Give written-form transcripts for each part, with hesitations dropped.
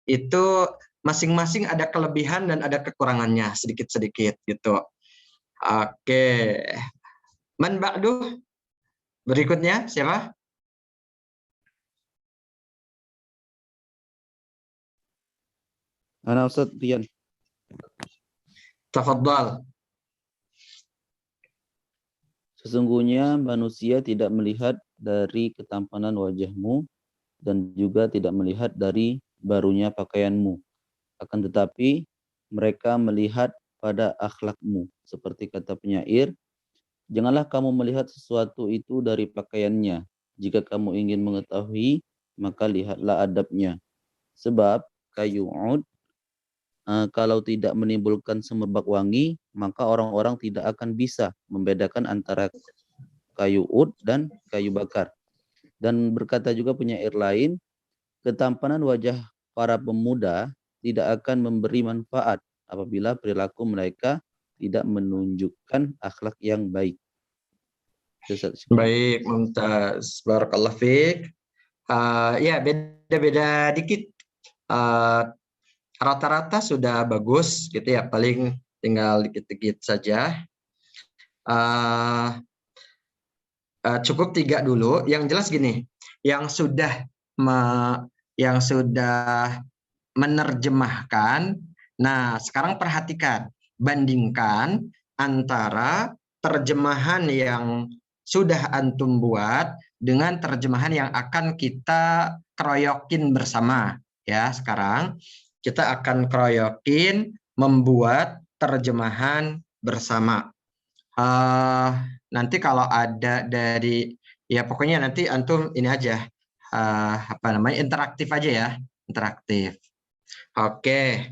itu masing-masing ada kelebihan dan ada kekurangannya sedikit-sedikit gitu. Oke. Man ba'du? Berikutnya siapa? Ana Ustaz Rian. Tafadhal. Sesungguhnya manusia tidak melihat dari ketampanan wajahmu dan juga tidak melihat dari barunya pakaianmu. Akan tetapi mereka melihat pada akhlakmu. Seperti kata penyair, janganlah kamu melihat sesuatu itu dari pakaiannya. Jika kamu ingin mengetahui, maka lihatlah adabnya. Sebab kayu ud kalau tidak menimbulkan semerbak wangi, maka orang-orang tidak akan bisa membedakan antara kayu ud dan kayu bakar. Dan berkata juga penyair lain, ketampanan wajah para pemuda tidak akan memberi manfaat apabila perilaku mereka tidak menunjukkan akhlak yang baik. Baik, mumtaz. Barakallah fiik. Ya, beda-beda dikit. Rata-rata sudah bagus gitu ya, paling tinggal dikit-dikit saja. Cukup 3 dulu. Yang jelas gini, yang sudah menerjemahkan. Nah, sekarang perhatikan, bandingkan antara terjemahan yang sudah antum buat dengan terjemahan yang akan kita keroyokin bersama. Ya, sekarang kita akan keroyokin membuat terjemahan bersama. Nanti kalau ada dari, ya pokoknya nanti antum ini aja, interaktif aja ya, interaktif. Oke,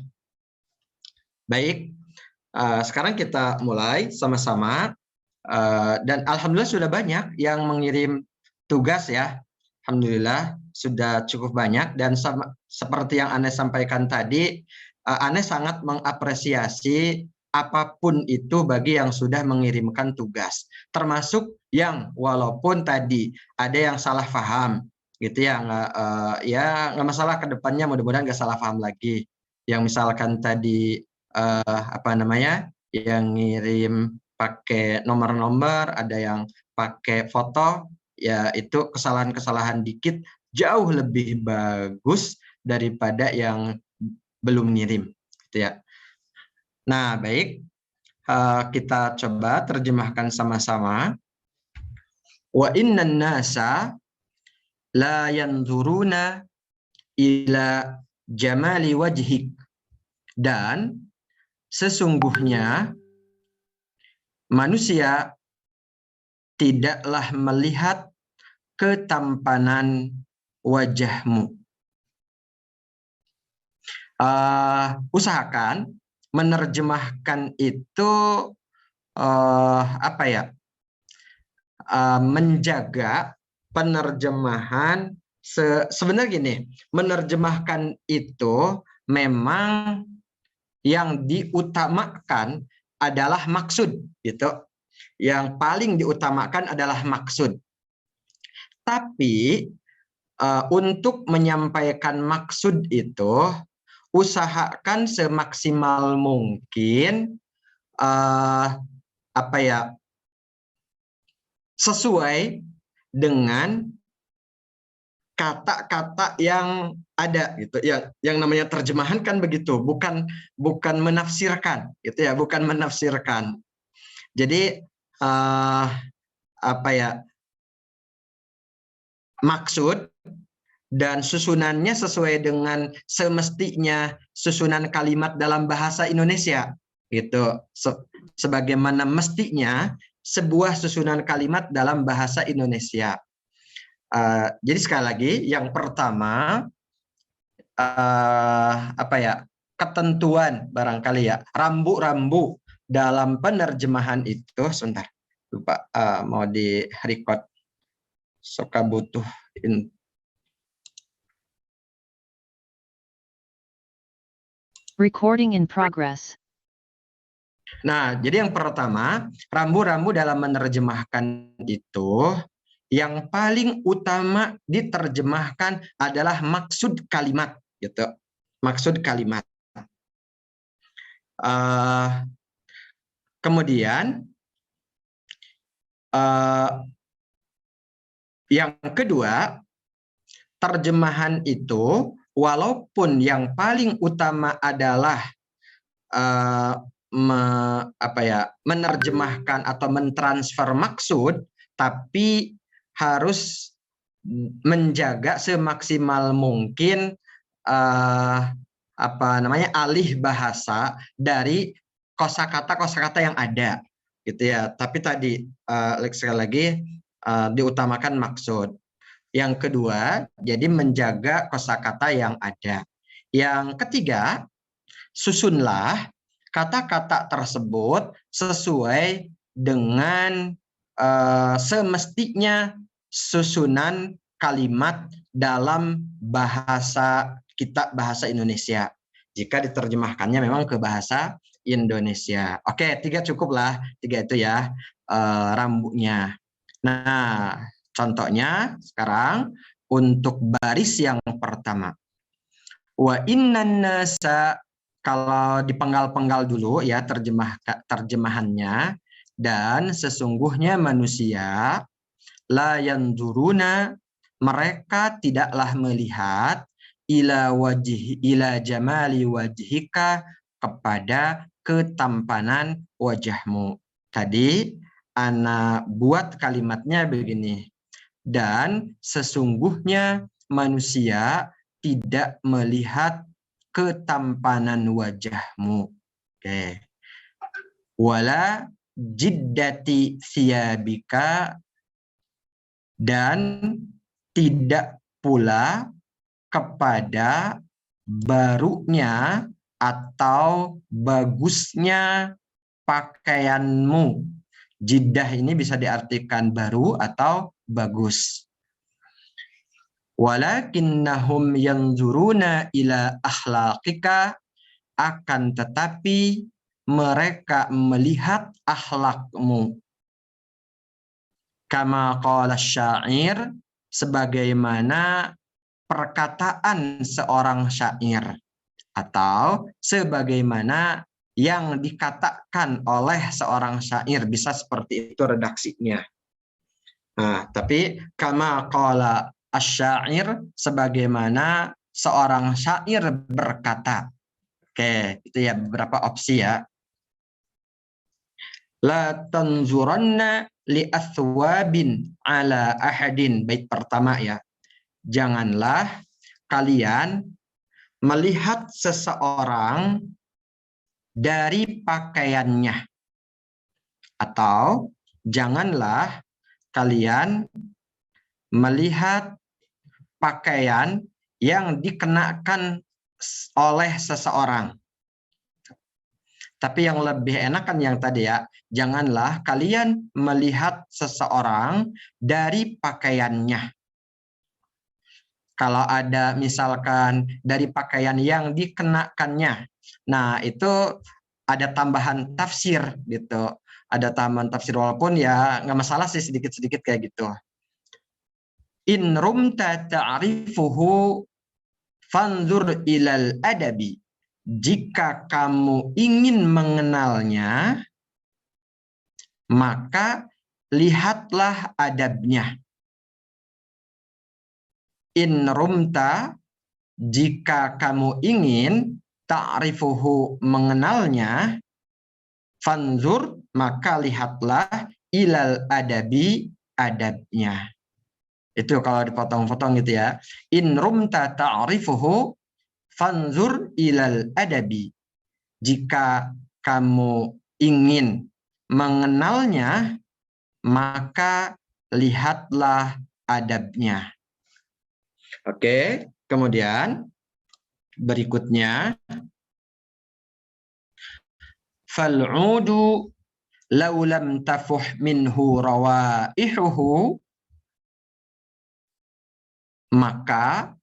baik. Sekarang kita mulai sama-sama. Dan alhamdulillah sudah banyak yang mengirim tugas ya. Alhamdulillah sudah cukup banyak, dan seperti yang Ane sampaikan tadi, Ane sangat mengapresiasi apapun itu bagi yang sudah mengirimkan tugas, termasuk yang walaupun tadi ada yang salah paham gitu ya, nggak masalah, ke depannya mudah-mudahan nggak salah paham lagi. Yang misalkan tadi yang ngirim pakai nomor-nomor, ada yang pakai foto, ya itu kesalahan-kesalahan dikit jauh lebih bagus daripada yang belum ngirim gitu ya. Nah, baik, kita coba terjemahkan sama-sama. Wa innan nasa la yanzuruna ila jamali wajhik, dan sesungguhnya manusia tidaklah melihat ketampanan wajahmu. Usahakan menerjemahkan itu menjaga penerjemahan. Sebenarnya gini, menerjemahkan itu memang yang diutamakan adalah maksud gitu. Yang paling diutamakan adalah maksud. Tapi untuk menyampaikan maksud itu, usahakan semaksimal mungkin sesuai dengan kata-kata yang ada gitu. Yang namanya terjemahan kan begitu, bukan menafsirkan gitu ya, bukan menafsirkan. Jadi maksud dan susunannya sesuai dengan semestinya susunan kalimat dalam bahasa Indonesia gitu. Sebagaimana mestinya sebuah susunan kalimat dalam bahasa Indonesia. Jadi sekali lagi, yang pertama ketentuan barangkali ya, rambu-rambu dalam penerjemahan itu, sebentar lupa mau di record, suka butuh recording in progress. Nah, jadi yang pertama, rambu-rambu dalam menerjemahkan itu, yang paling utama diterjemahkan adalah maksud kalimat gitu. maksud kalimat. Kemudian yang kedua, terjemahan itu walaupun yang paling utama adalah menerjemahkan atau mentransfer maksud, tapi harus menjaga semaksimal mungkin alih bahasa dari kosakata yang ada, gitu ya. Tapi tadi sekali lagi diutamakan maksud. Yang kedua, jadi menjaga kosakata yang ada. Yang ketiga, susunlah kata-kata tersebut sesuai dengan semestinya susunan kalimat dalam bahasa kita, bahasa Indonesia. Jika diterjemahkannya memang ke bahasa Indonesia. Oke, 3 cukuplah, 3 itu ya rambutnya. Nah, contohnya sekarang untuk baris yang pertama. Wa innan nasa, kalau dipenggal-penggal dulu ya terjemahannya, dan sesungguhnya manusia la yanzuruna, mereka tidaklah melihat ila jamali wajhika, kepada ketampanan wajahmu. Tadi ana buat kalimatnya begini. Dan sesungguhnya manusia tidak melihat ketampanan wajahmu. Oke. Wala jiddati thiyabika, dan tidak pula kepada barunya atau bagusnya pakaianmu. Jiddah ini bisa diartikan baru atau bagus. Walakinnahum yanzuruna ila akhlaqika, akan tetapi mereka melihat akhlakmu. Kama qala syair, sebagaimana perkataan seorang syair, atau sebagaimana yang dikatakan oleh seorang syair, bisa seperti itu redaksinya. Nah, tapi kama qala asyair, sebagaimana seorang syair berkata. Oke, itu ya beberapa opsi ya. La tanzuranna li athwabin ala ahadin. Bait pertama ya. Janganlah kalian melihat seseorang dari pakaiannya. Atau janganlah kalian melihat pakaian yang dikenakan oleh seseorang. Tapi yang lebih enak kan yang tadi ya, janganlah kalian melihat seseorang dari pakaiannya. Kalau ada misalkan dari pakaian yang dikenakannya, nah itu ada tambahan tafsir gitu. Ada tambahan tafsir, walaupun ya nggak masalah sih sedikit-sedikit kayak gitu. In rumta ta'rifuhu fanzur ilal adabi. Jika kamu ingin mengenalnya, maka lihatlah adabnya. In rumta, jika kamu ingin, ta'rifuhu, mengenalnya, fanzur, maka lihatlah, ilal adabi, adabnya. Itu kalau dipotong-potong gitu ya. In rumta ta'rifuhu fanzur ilal adabi. Jika kamu ingin mengenalnya, maka lihatlah adabnya. Oke, kemudian berikutnya, fal'udu law lam tafuh minhu rawaihuhu, maka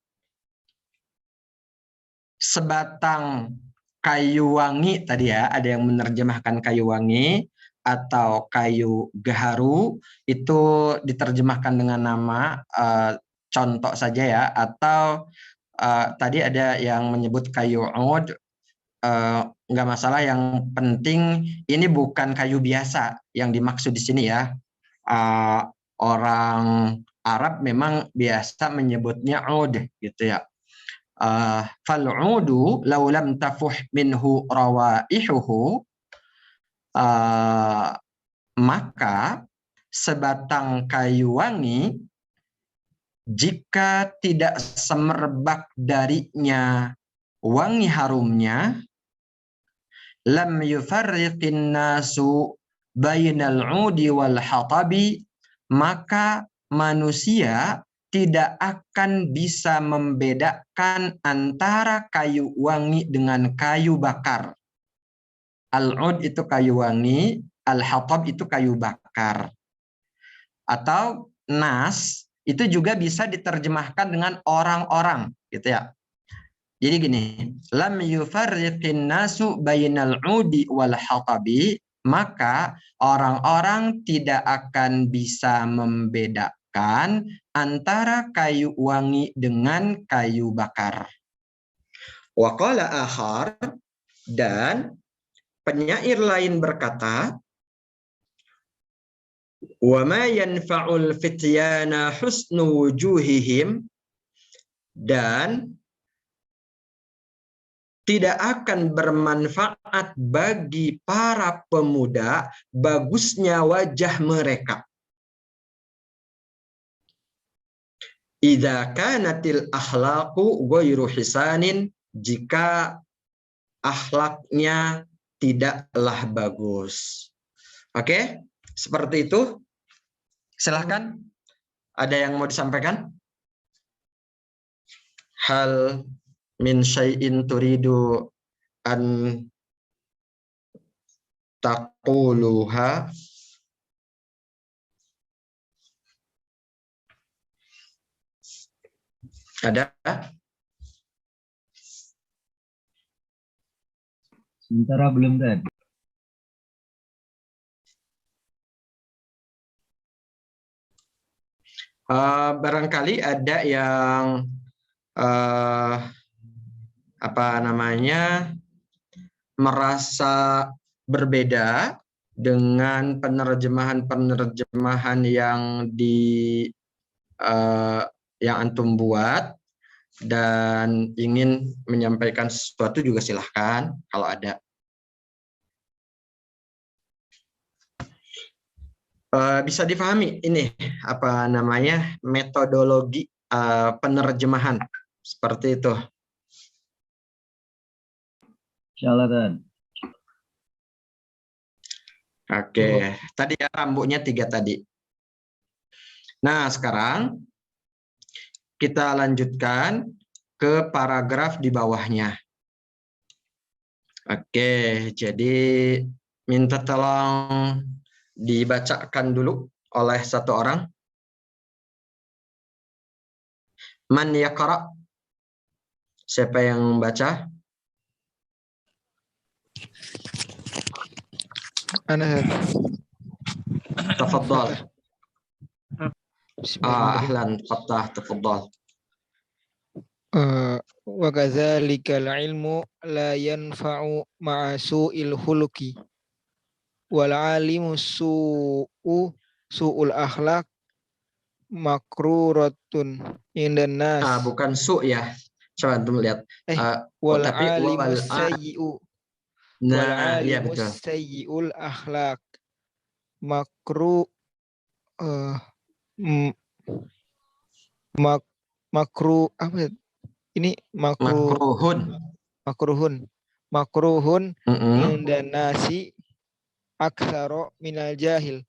sebatang kayu wangi, tadi ya ada yang menerjemahkan kayu wangi atau kayu gaharu, itu diterjemahkan dengan nama contoh saja ya, atau tadi ada yang menyebut kayu ud, nggak masalah, yang penting ini bukan kayu biasa yang dimaksud di sini ya. Orang Arab memang biasa menyebutnya ud gitu ya. Fal'udu law lam tafuh minhu rawaihuhu, maka sebatang kayu wangi jika tidak semerbak darinya wangi harumnya, lam yufarriqin nasu bainal udi wal hatabi, maka manusia tidak akan bisa membedakan antara kayu wangi dengan kayu bakar. Al-ud itu kayu wangi, al-hatab itu kayu bakar. Atau nas itu juga bisa diterjemahkan dengan orang-orang gitu ya. Jadi gini, lam yufarriqin nasu bainal udi wal hatabi, maka orang-orang tidak akan bisa membedakan antara kayu wangi dengan kayu bakar. Wa qala akhar, dan penyair lain berkata, wa ma yanfa'ul fityana husnu wujuhihim, dan tidak akan bermanfaat bagi para pemuda bagusnya wajah mereka. Idza kanatil akhlaqu ghairu hisanin, jika akhlaknya tidaklah bagus. Oke, seperti itu. Silahkan, ada yang mau disampaikan? Hal min syai'in turidu an taquluha. Ada? Sementara belum ada. Barangkali ada yang merasa berbeda dengan penerjemahan yang yang antum buat dan ingin menyampaikan sesuatu, juga silahkan kalau ada. Bisa difahami ini metodologi penerjemahan seperti itu. Insyaallah, Dan. Oke, tadi ya rambutnya 3 tadi. Nah, sekarang kita lanjutkan ke paragraf di bawahnya. Oke, jadi minta tolong dibacakan dulu oleh satu orang. Man yaqra? Siapa yang baca? Ana Tafadhal. Ahlan, tafadhal. Wa kadzalikal ilmu la yanfa'u ma'a su'il khuluqi wal 'alimu su'ul akhlaq makruratun indan nas. Bukan su ya. Coba antum lihat. Wal Tapi 'alimu sayyi'u. Nah, iya betul. Sayyi'ul akhlaq makruh apa ini makruhun indan nasi aktsara minal jahil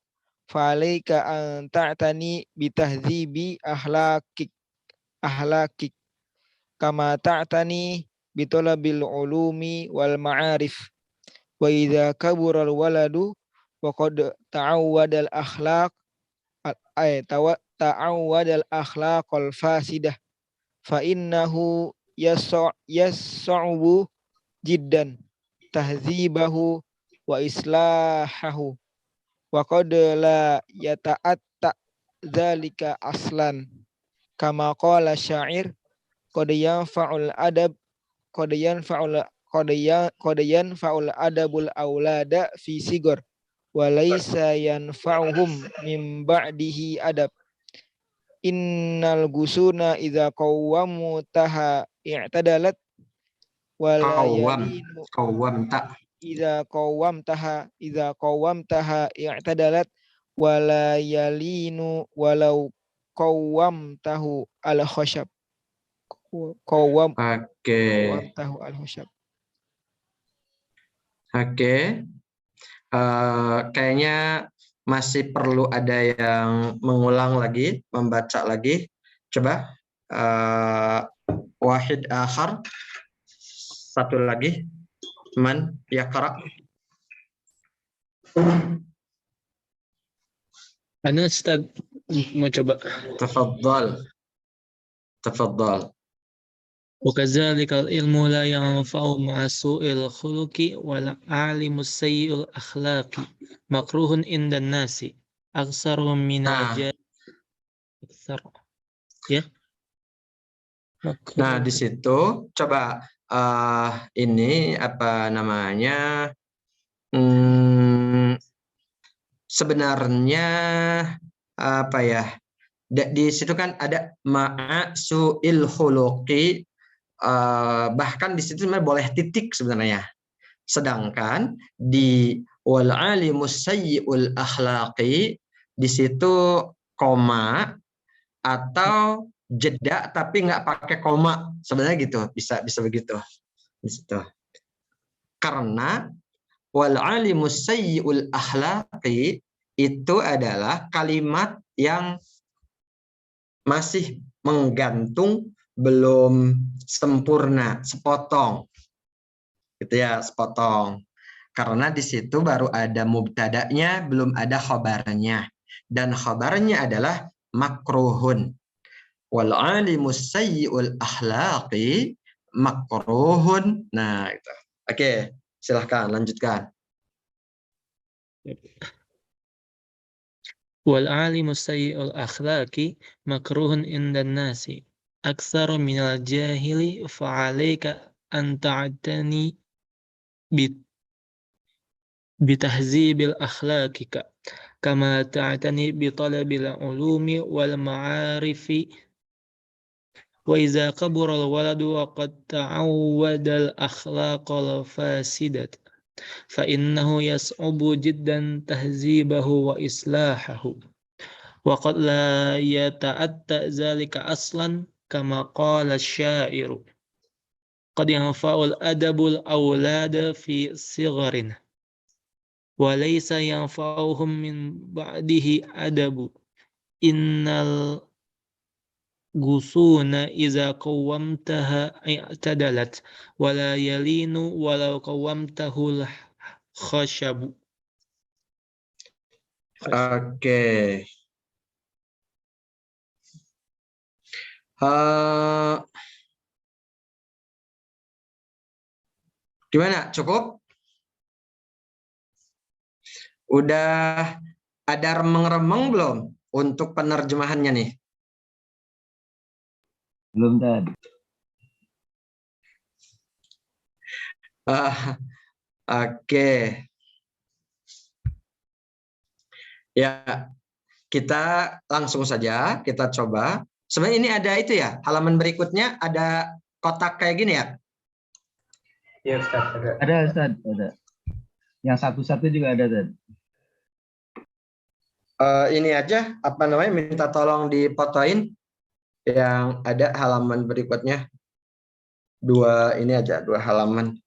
fa'alaika an ta'tani bitahdzibi akhlaqik kama ta'tani bitolabil ulumi wal ma'arif wa idza kabura al waladu wa qad ta'awwada al akhlaq ta'awwada al akhlaqal fasidah fa innahu yas'ubu jiddan tahdzibahu wa islahahu wa qad la yata'atta dzalika aslan kama qala syair qad yanfa'ul adab qad yanfa'ul adabul aulada fi sigor wa laysa yanfa'uhum min ba'dihi adab. Innal gusuna idza qawwamu taha i'tadalat wa la yalinu Qawwam tak. idza qawwamtaha i'tadalat wa la yalinu walau qawwamtahu al khashab. Oke. Qawwamtahu al khashab. Oke. Kayaknya masih perlu ada yang mengulang lagi, membaca lagi. Coba wahid akhar. Satu lagi. Man yaqra. Ana Ustaz mau coba. Tafadhal. وكذلك العلم لا ينفع مع سوء الخلق والعالم السيء الأخلاق مكروه عند الناس أكثر من الجاهل أكثر ya. Nah, di situ coba ini apa namanya? Sebenarnya apa ya? Di situ kan ada ma'a su'il khuluqi, bahkan di situ sebenarnya boleh titik sebenarnya. Sedangkan di wal alimus sayyi'ul akhlaqi di situ koma atau jeda tapi nggak pakai koma, sebenarnya gitu, bisa begitu di situ. Karena wal alimus sayyi'ul akhlaqi itu adalah kalimat yang masih menggantung, belum sempurna, sepotong. Gitu ya, sepotong. Karena di situ baru ada mubtada'nya, belum ada khabarnya. Dan khabarnya adalah makruhun. Wal alimus sayyi'ul akhlaqi makruhun. Nah, itu. Oke, silahkan lanjutkan. والعالم السيء الأخلاق مكروه عند الناس أكثر من الجاهل فعليك أن تعتني بتهذيب الأخلاق كما تعتني بطلب العلوم والمعارف وإذا كبر الولد وقد تعود الأخلاق الفاسدة فإنه يصعب جدا تهذيبه وإصلاحه وقد لا يتأتى ذلك أصلا كما قال الشاعر قد ينفع الأدب الأولاد في صغر وليس ينفعهم من بعده أدب إن الغصون إذا قومتها اعتدلت ولا يلين ولو قومته الخشب. Oke. Gimana? Cukup? Udah ada remeng-remeng belum untuk penerjemahannya nih? Belum tadi. Oke. Ya, kita langsung saja kita coba. Sebenarnya ini ada itu ya, halaman berikutnya ada kotak kayak gini ya? Iya Ustaz, ada. Ada Ustaz, ada. Yang satu-satu juga ada Ustaz. Ini aja, apa namanya, minta tolong dipotoin yang ada halaman berikutnya. Ini aja, 2 halaman.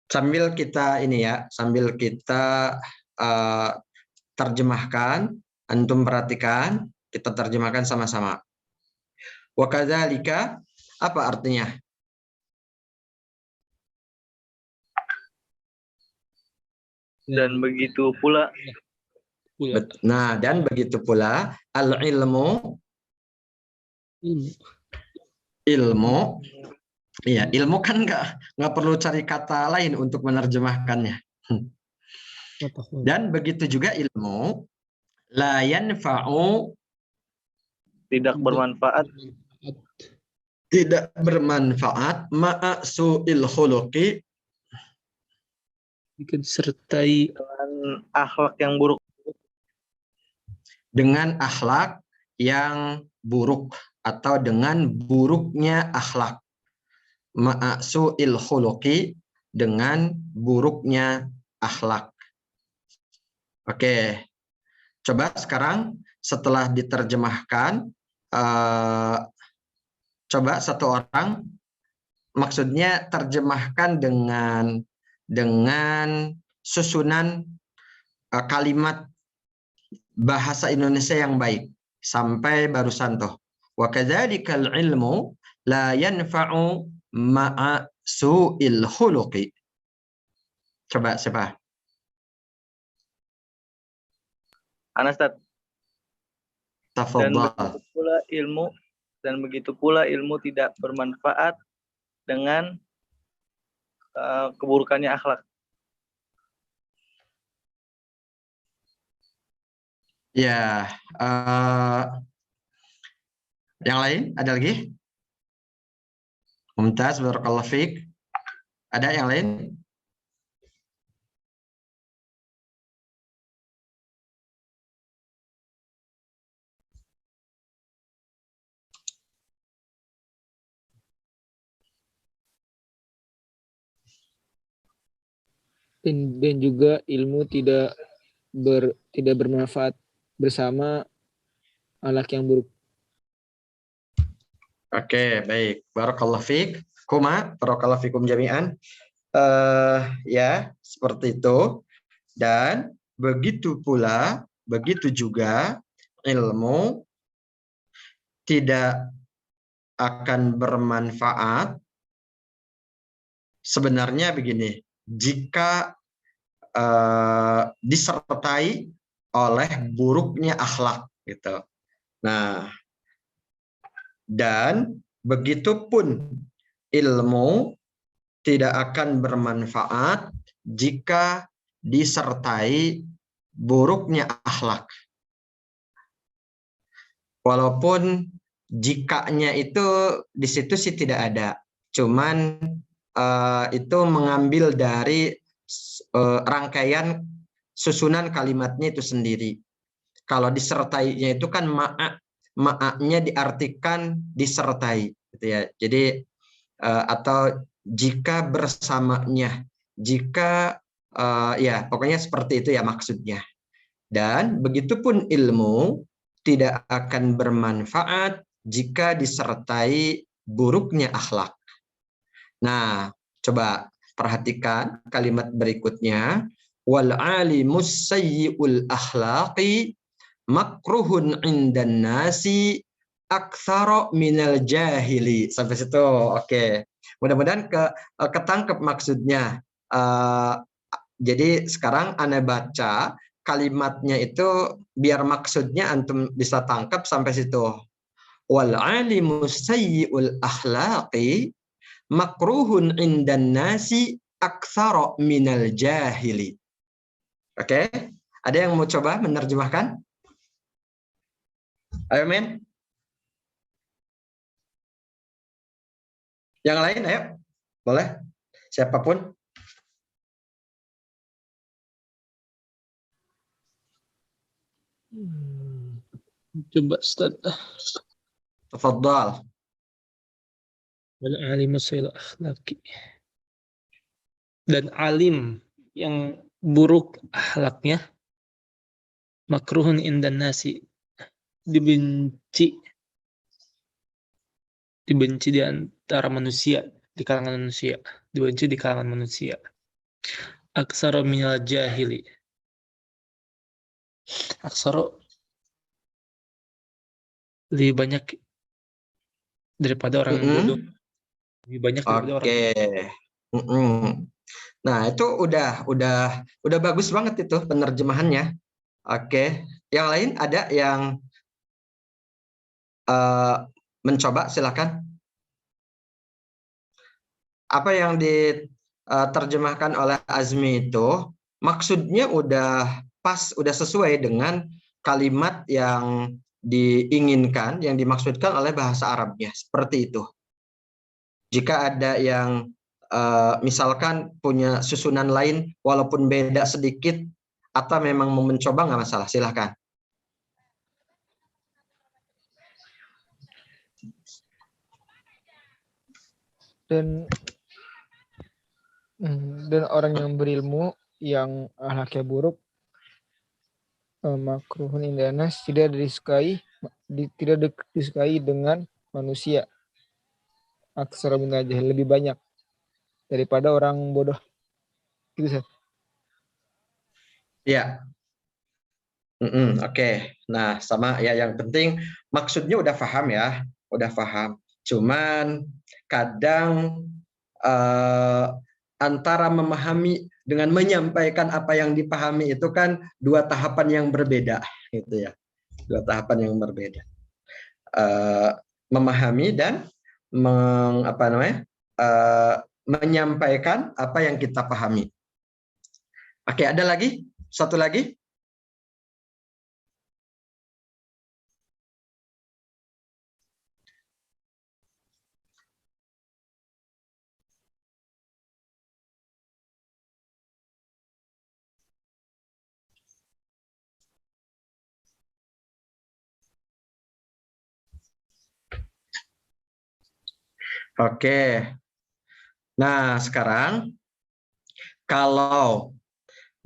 Sambil kita ini ya, sambil kita terjemahkan, antum perhatikan, kita terjemahkan sama-sama. Wa kadzalika, apa artinya? Dan begitu pula. Nah, dan begitu pula al-ilmu, iya, ilmu kan nggak perlu cari kata lain untuk menerjemahkannya. Dan begitu juga ilmu la yanfa'u tidak bermanfaat Tidak bermanfaat ma'a su'il khuluqi, jika disertai dengan akhlak yang buruk. dengan akhlak yang buruk atau dengan buruknya akhlak. Ma'a su'il khuluqi, dengan buruknya akhlak. Oke. Coba sekarang setelah diterjemahkan, coba satu orang, maksudnya terjemahkan dengan susunan kalimat bahasa Indonesia yang baik sampai barusan tuh. Wa kadzzalikal ilmu la yanfa'u ma'a su'il khuluqi. Coba siapa? Anastat. Tafadhal. Dan begitu pula ilmu tidak bermanfaat dengan keburukannya akhlak. Ya, yang lain ada lagi? Mumtaz, barakallahu fiik. Ada yang lain? Dan juga ilmu tidak bermanfaat bersama akhlak yang buruk. Oke, baik. Barakallahu fiik. Kuma, barakallahu fikum jami'an. Ya, seperti itu. Dan begitu juga ilmu tidak akan bermanfaat. Sebenarnya begini, jika disertai oleh buruknya akhlak gitu. Nah, dan begitupun ilmu tidak akan bermanfaat jika disertai buruknya akhlak. Walaupun jikanya itu di situ sih tidak ada, cuman itu mengambil dari rangkaian susunan kalimatnya itu sendiri. Kalau disertainya itu kan ma'nya diartikan disertai, gitu ya. Jadi atau jika bersamanya, jika ya pokoknya seperti itu ya maksudnya. Dan begitupun ilmu tidak akan bermanfaat jika disertai buruknya akhlak. Nah, coba perhatikan kalimat berikutnya. Wal alimus sayyi'ul akhlaqi makruhun indan nasi aktsara minal jahili. Sampai situ. Oke. Mudah-mudahan ketangkep maksudnya. Jadi sekarang Anda baca kalimatnya itu biar maksudnya antum bisa tangkap sampai situ. Wal alimus sayyi'ul akhlaqi makruhun indan nasi aktsara minal jahili. Oke, ada yang mau coba menerjemahkan? Ayo men. Yang lain ayo. Boleh. Siapapun. Coba Ustaz. Tafadhal. Wal alimu sayyi'ul akhlaqi. Dan alim yang buruk akhlaknya makruhun indan nasi, dibenci di antara manusia, di kalangan manusia, dibenci di kalangan manusia. Aksara minal jahili. Aksara lebih banyak daripada orang yang bodoh. Lebih banyak daripada orang. Nah, itu udah bagus banget itu penerjemahannya. Oke. Yang lain ada yang mencoba, silakan. Apa yang diterjemahkan oleh Azmi itu maksudnya udah pas, udah sesuai dengan kalimat yang diinginkan, yang dimaksudkan oleh bahasa Arabnya. Seperti itu. Jika ada yang misalkan punya susunan lain walaupun beda sedikit atau memang mau mencoba, nggak masalah, silahkan. Dan orang yang berilmu yang akhlaknya buruk, makruhun indanas, tidak disukai dengan manusia. Aksara min al-jahil, lebih banyak daripada orang bodoh. Gitu, Ustaz. Ya. Oke. Nah, sama ya, yang penting maksudnya udah paham ya, udah paham. Cuman kadang antara memahami dengan menyampaikan apa yang dipahami itu kan dua tahapan yang berbeda, gitu ya. Dua tahapan yang berbeda. Memahami dan menyampaikan apa yang kita pahami. Oke, ada lagi? Satu lagi? Oke. Nah, sekarang kalau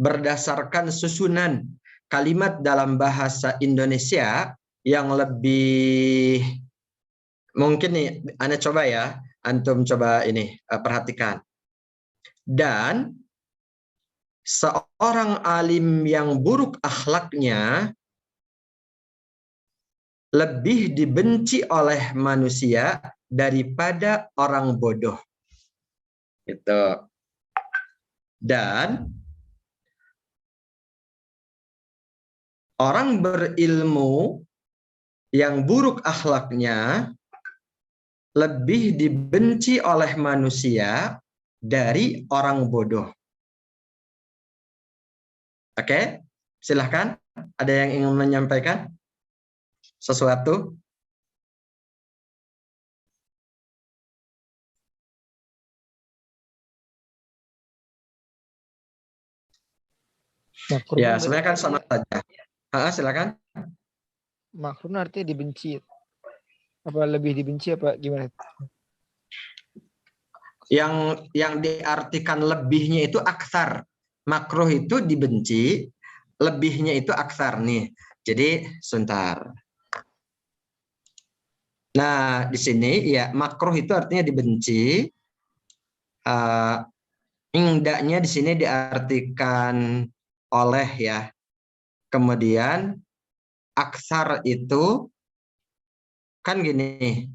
berdasarkan susunan kalimat dalam bahasa Indonesia yang lebih mungkin nih, Anda coba ya, antum coba ini perhatikan. Dan seorang alim yang buruk akhlaknya lebih dibenci oleh manusia daripada orang bodoh. Gitu. Dan orang berilmu yang buruk akhlaknya lebih dibenci oleh manusia dari orang bodoh. Oke, silahkan. Ada yang ingin menyampaikan sesuatu? Makruh Ya, sebenarnya kan sama saja. Silakan. Makruh artinya dibenci. Apa lebih dibenci apa gimana? Yang diartikan lebihnya itu aksar. Makruh itu dibenci, lebihnya itu aksar nih. Jadi sebentar. Nah, di sini ya makruh itu artinya dibenci. Indaknya di sini diartikan oleh ya. Kemudian aksar itu kan gini.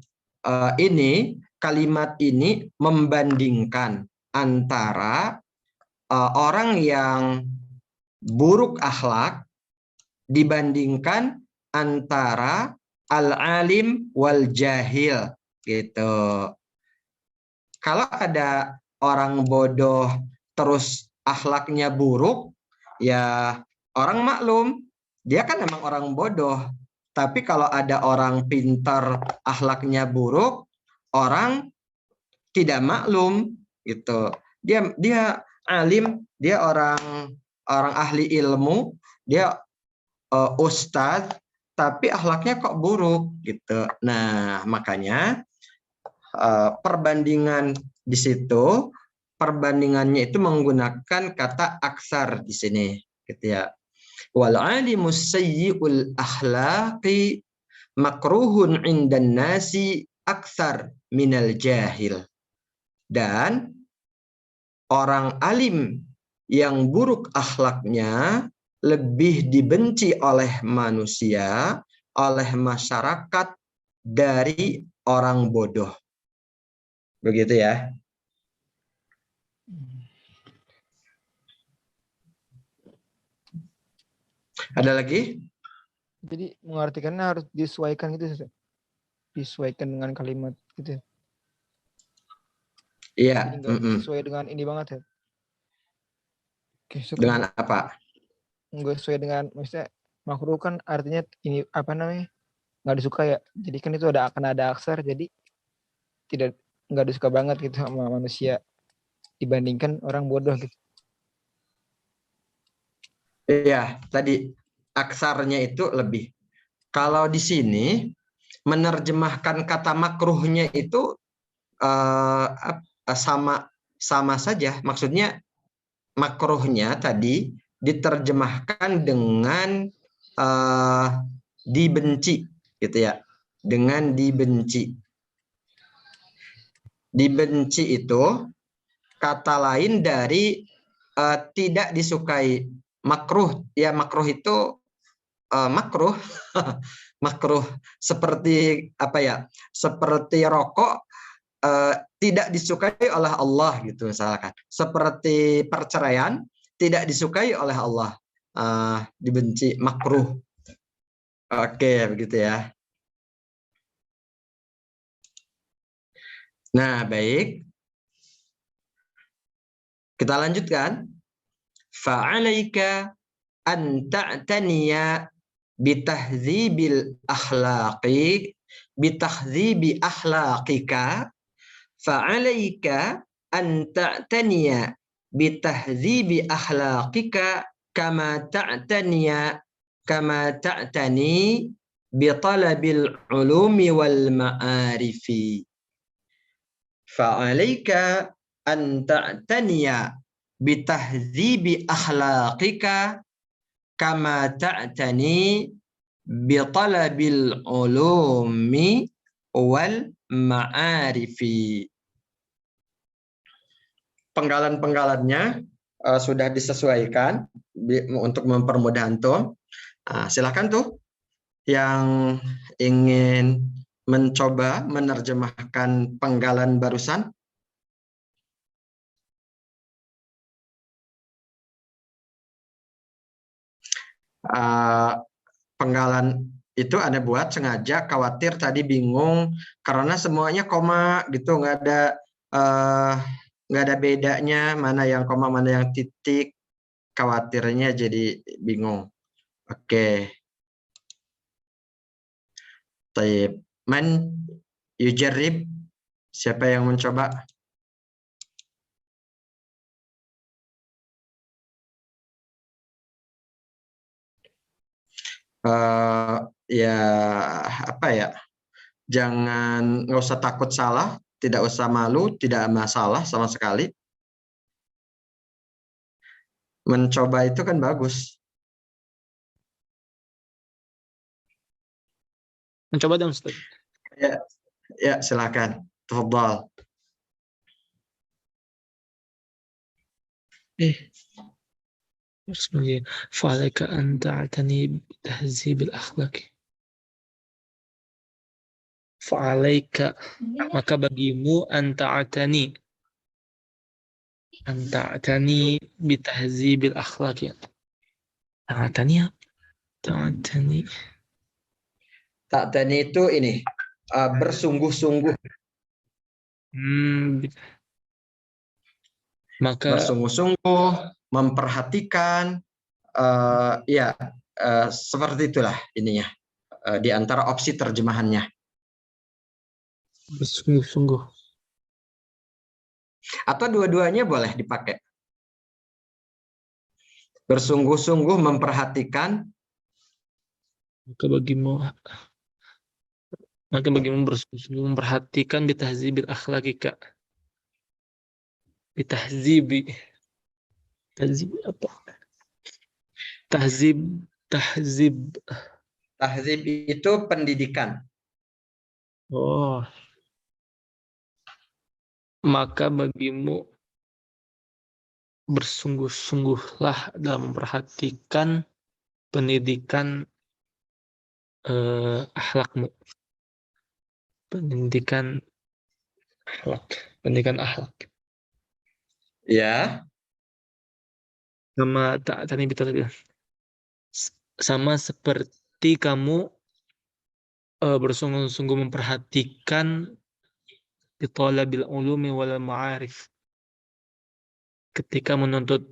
Ini kalimat ini membandingkan antara orang yang buruk akhlak dibandingkan antara al-alim wal jahil gitu. Kalau ada orang bodoh terus akhlaknya buruk, ya orang maklum, dia kan emang orang bodoh. Tapi kalau ada orang pintar akhlaknya buruk, orang tidak maklum gitu. Dia alim, dia orang ahli ilmu, dia ustadz, tapi akhlaknya kok buruk gitu. Nah, makanya perbandingan di situ, perbandingannya itu menggunakan kata aksar di sini, gitu ya. Wal alimus sayyi'ul akhlaqi makruhun indan nasi aksar minal jahil. Dan orang alim yang buruk akhlaknya lebih dibenci oleh manusia, oleh masyarakat dari orang bodoh. Begitu ya. Ada lagi? Jadi mengartikannya harus disesuaikan gitu, Ustaz. Disesuaikan dengan kalimat gitu. Iya. Sesuai dengan ini banget ya. Oke, dengan apa? Enggak sesuai dengan, maksudnya makruh kan artinya ini apa namanya? nggak disuka ya. Jadi kan itu akan ada aksar, jadi nggak disuka banget gitu sama manusia dibandingkan orang bodoh gitu. Iya, tadi aksarnya itu lebih. Kalau di sini menerjemahkan kata makruhnya itu sama saja. Maksudnya makruhnya tadi diterjemahkan dengan dibenci, gitu ya. Dengan dibenci. Dibenci itu kata lain dari tidak disukai. Makruh, ya makruh itu makruh, makruh seperti apa ya? Seperti rokok tidak disukai oleh Allah gitu misalkan. Seperti perceraian tidak disukai oleh Allah, dibenci, makruh. Oke, begitu ya. Nah, baik. Kita lanjutkan. Fa'alaika an ta'taniya bitahdzibil akhlaqi bitahdzibi akhlaqika fa'alaika an ta'taniya bitahdzibi akhlaqika kama ta'tani bitalabil ulumi wal ma'arifi. Fa'alaika an ta'taniya bitahdzibi akhlaqika kama ta'tani bitalabil ulumi wal ma'arifi. Penggalan-penggalannya sudah disesuaikan untuk mempermudah antum. Silakan tuh yang ingin mencoba menerjemahkan penggalan barusan. Penggalan itu Anda buat sengaja, khawatir tadi bingung karena semuanya koma gitu, nggak ada bedanya mana yang koma mana yang titik, khawatirnya jadi bingung. Oke. Taib. Man yujarrib, siapa yang mencoba? Ya apa ya, jangan, nggak usah takut salah, tidak usah malu, tidak masalah sama sekali. Mencoba itu kan bagus. Mencoba dong, Ustaz. Ya silakan. Tafadhal. Bismillah. Fa'alaika an ta'tani bitahdzibil akhlaq. Fa'alaika, maka bagimu an ta'tani bitahdzibil akhlaq. Ta'tani ya? Ta'tani. Ta'tani itu ini bersungguh-sungguh. Maka bersungguh-sungguh, memperhatikan, seperti itulah ininya, di antara opsi terjemahannya. bersungguh-sungguh. Atau dua-duanya boleh dipakai. Bersungguh-sungguh memperhatikan. Maka bagimu bersungguh-sungguh memperhatikan bitahdzibil akhlaqika. Bitahdzibi. Tahzib apa? Tahzib. Tahzib itu pendidikan. Oh. Maka bagimu bersungguh-sungguhlah dalam memperhatikan pendidikan akhlakmu. Pendidikan akhlak. Ya. Sama seperti kamu bersungguh-sungguh memperhatikan bitalabil ulumi wal ma'arif, ketika menuntut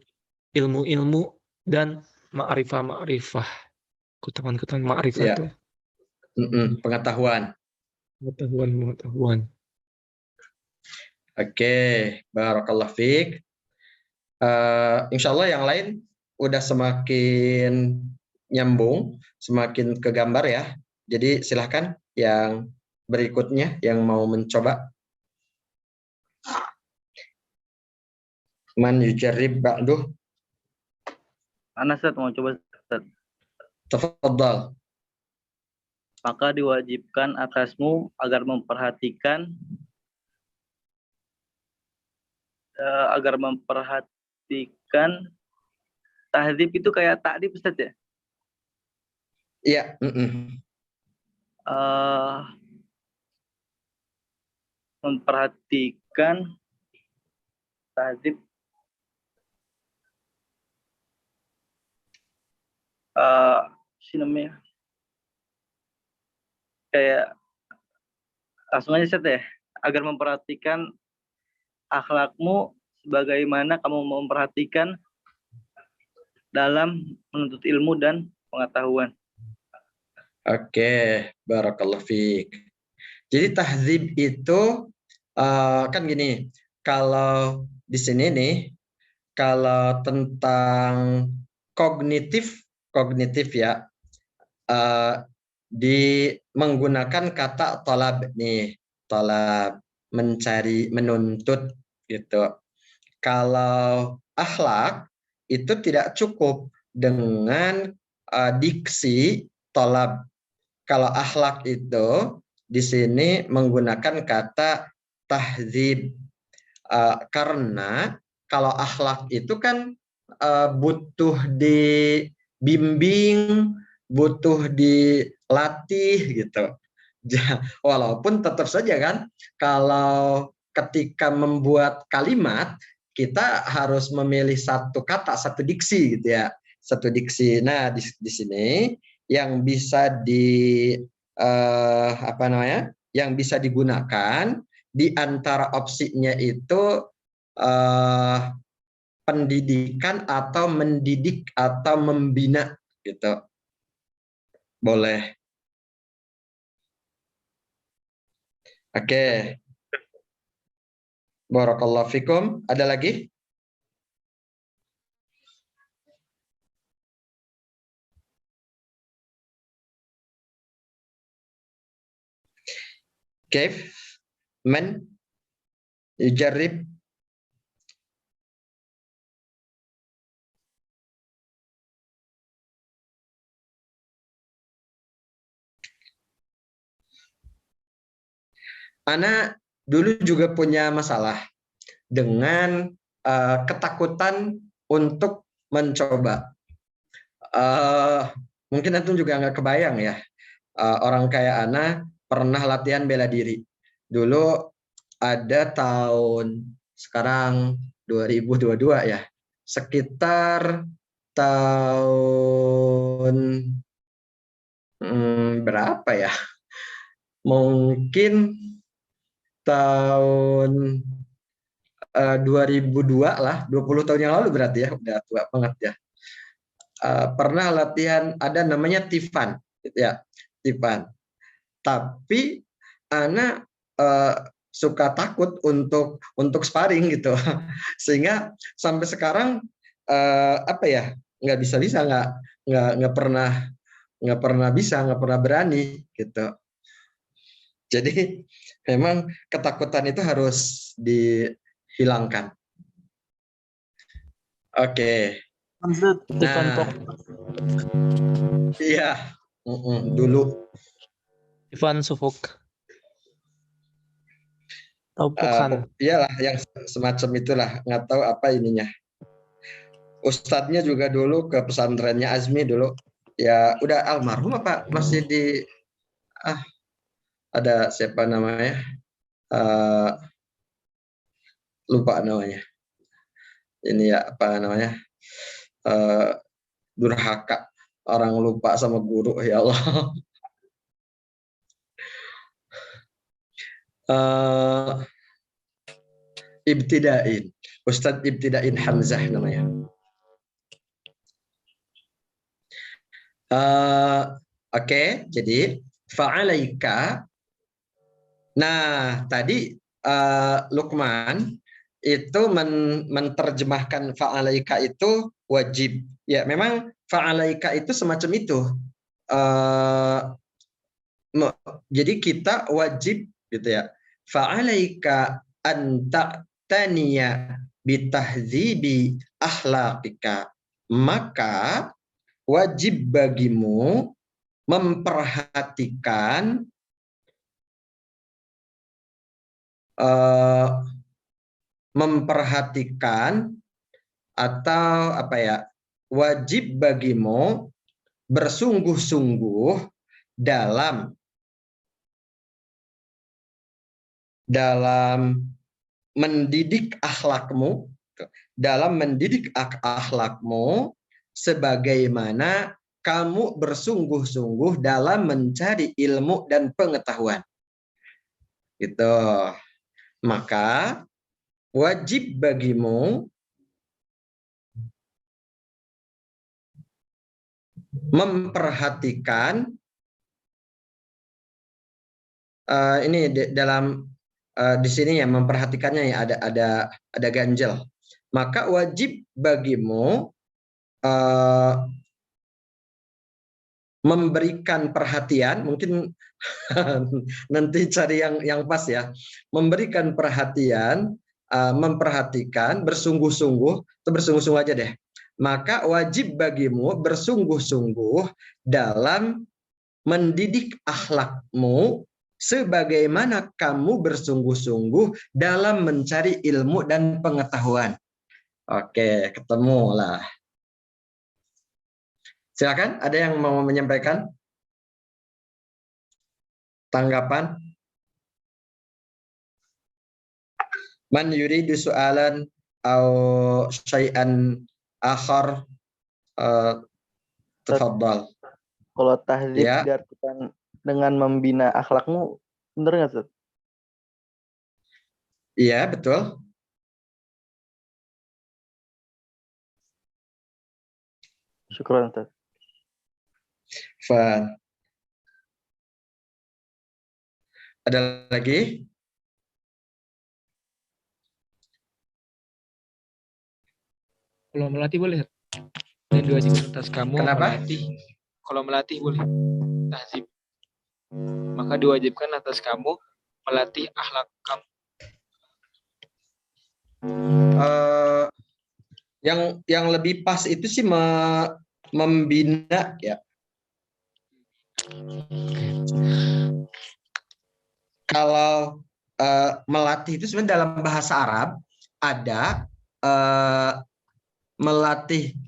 ilmu-ilmu dan ma'rifah. Keutamaan ma'rifah itu. Pengetahuan. Pengetahuan. Oke, barakallah fiik. Insya Allah yang lain udah semakin nyambung, semakin ke gambar ya. Jadi silahkan yang berikutnya yang mau mencoba. Man yujarrib ba'duh. Ana Ustaz mau coba Ustaz. Tafadhal. Maka diwajibkan atasmu agar memperhatikan tahdzib itu kayak ta'dib Ustaz ya? Iya. Memperhatikan tahdzib namanya kayak langsung aja Ustaz ya, agar memperhatikan akhlakmu sebagaimana kamu memperhatikan dalam menuntut ilmu dan pengetahuan. Oke, barakallah fiik. Jadi tahdzib itu kan gini, kalau di sini nih, kalau tentang kognitif ya, menggunakan kata tolab nih, tolab, mencari, menuntut gitu. Kalau akhlak itu tidak cukup dengan diksi tolab. Kalau akhlak itu di sini menggunakan kata tahdzib, karena kalau akhlak itu kan butuh dibimbing, butuh dilatih gitu. Walaupun tetap saja kan kalau ketika membuat kalimat kita harus memilih satu kata, satu diksi gitu ya, satu diksi. Nah di sini yang bisa yang bisa digunakan di antara opsinya itu pendidikan atau mendidik atau membina gitu. Boleh. Oke. Barakallahu fikum. Ada lagi? Kaif? Man yujarrib? Ana dulu juga punya masalah dengan ketakutan untuk mencoba. Mungkin antum juga nggak kebayang ya, orang kayak Ana pernah latihan bela diri. Dulu ada tahun sekarang 2022 ya, sekitar tahun berapa ya? Mungkin tahun 2002 lah, 20 tahun yang lalu berarti ya, udah tua banget ya. Pernah latihan ada namanya Tifan, gitu ya, Tifan. Tapi Ana suka takut untuk sparring gitu, sehingga sampai sekarang nggak pernah berani gitu. Jadi memang ketakutan itu harus dihilangkan. Oke. Nah, iya, dulu. Ivan Sufuk. Bukan. Iyalah, yang semacam itulah, nggak tahu apa ininya. Ustadznya juga dulu ke pesantrennya Azmi dulu. Ya udah almarhum apa masih di ada siapa namanya? Lupa namanya. Ini ya apa namanya? Durhaka, orang lupa sama guru, ya Allah. Ibtidain, Ustadz Ibtidain Hamzah namanya. Oke, jadi fa'alaika. Nah, tadi Luqman itu menerjemahkan fa'alaika itu wajib. Ya, memang fa'alaika itu semacam itu. Jadi kita wajib gitu ya. Fa'alaika an ta'taniya bitahdzibi akhlaqika. Maka wajib bagimu memperhatikan atau apa ya, wajib bagimu bersungguh-sungguh dalam mendidik akhlakmu, sebagaimana kamu bersungguh-sungguh dalam mencari ilmu dan pengetahuan. Gitu. Maka wajib bagimu memperhatikan ini dalam di sini ya, memperhatikannya ya ada ganjel. Maka wajib bagimu memberikan perhatian, mungkin nanti cari yang pas ya. Memberikan perhatian, memperhatikan, bersungguh-sungguh, itu bersungguh-sungguh aja deh. Maka wajib bagimu bersungguh-sungguh dalam mendidik akhlakmu sebagaimana kamu bersungguh-sungguh dalam mencari ilmu dan pengetahuan. Oke, ketemu lah. Silakan, ada yang mau menyampaikan tanggapan? Man yuridu su'alan atau syai'an akhar, tafadhal. Kalau tahdzib Ya. diartikan dengan membina akhlakmu, bener nggak, Ustaz? Iya, betul. Syukran, Ustaz. Fan. Ada lagi? Kalau melatih boleh. Dan diwajibkan atas kamu Kenapa? melatih. Kalau melatih boleh. Tahzib. Maka diwajibkan atas kamu melatih akhlak kamu. Yang lebih pas itu sih membina ya. Kalau melatih itu sebenarnya dalam bahasa Arab ada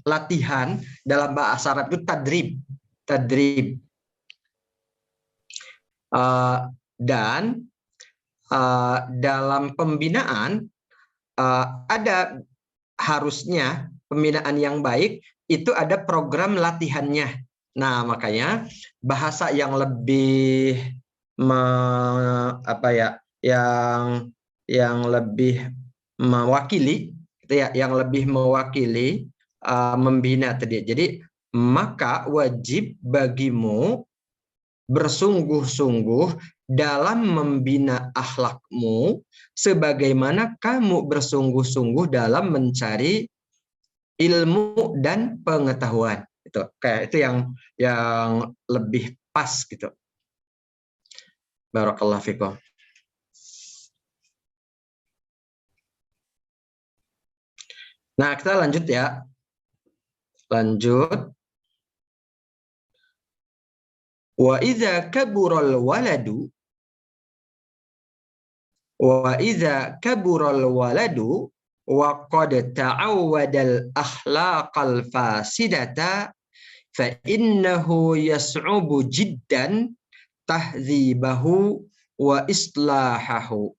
latihan dalam bahasa Arab itu tadrib. Dan dalam pembinaan ada harusnya pembinaan yang baik itu ada program latihannya. Nah, makanya bahasa yang lebih yang lebih mewakili gitu ya, yang lebih mewakili membina tadi. Jadi maka wajib bagimu bersungguh-sungguh dalam membina akhlakmu sebagaimana kamu bersungguh-sungguh dalam mencari ilmu dan pengetahuan. Itu kayak itu yang lebih pas gitu. Barakallahu fikum. Nah, kita lanjut ya. Lanjut. Wa idza kabural waladu wa qad ta'awwadal akhlaqal fasidata fa innahu yas'ubu jiddan tahdzibahu wa islahahu.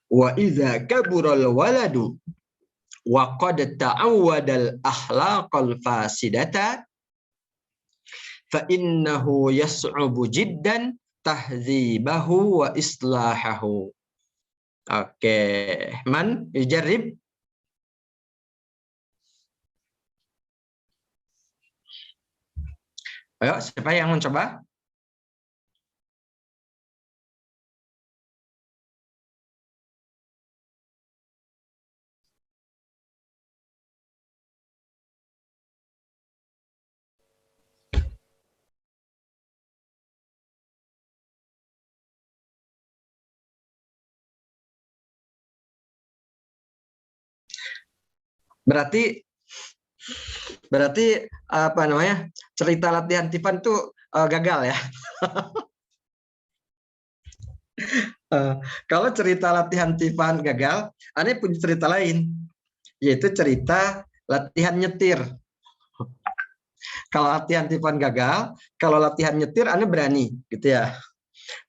Wa idza kabural waladu wa qad ta'awwadal akhlaqal fasidata fa innahu yas'ubu jiddan tahdzibahu wa islahahu. Oke, man yujarrib. Ayo, siapa yang mencoba? Berarti apa namanya, cerita latihan Tiffan tuh gagal ya. Kalau cerita latihan Tiffan gagal, Ane punya cerita lain, yaitu cerita latihan nyetir. Kalau latihan Tiffan gagal, kalau latihan nyetir Ane berani gitu ya.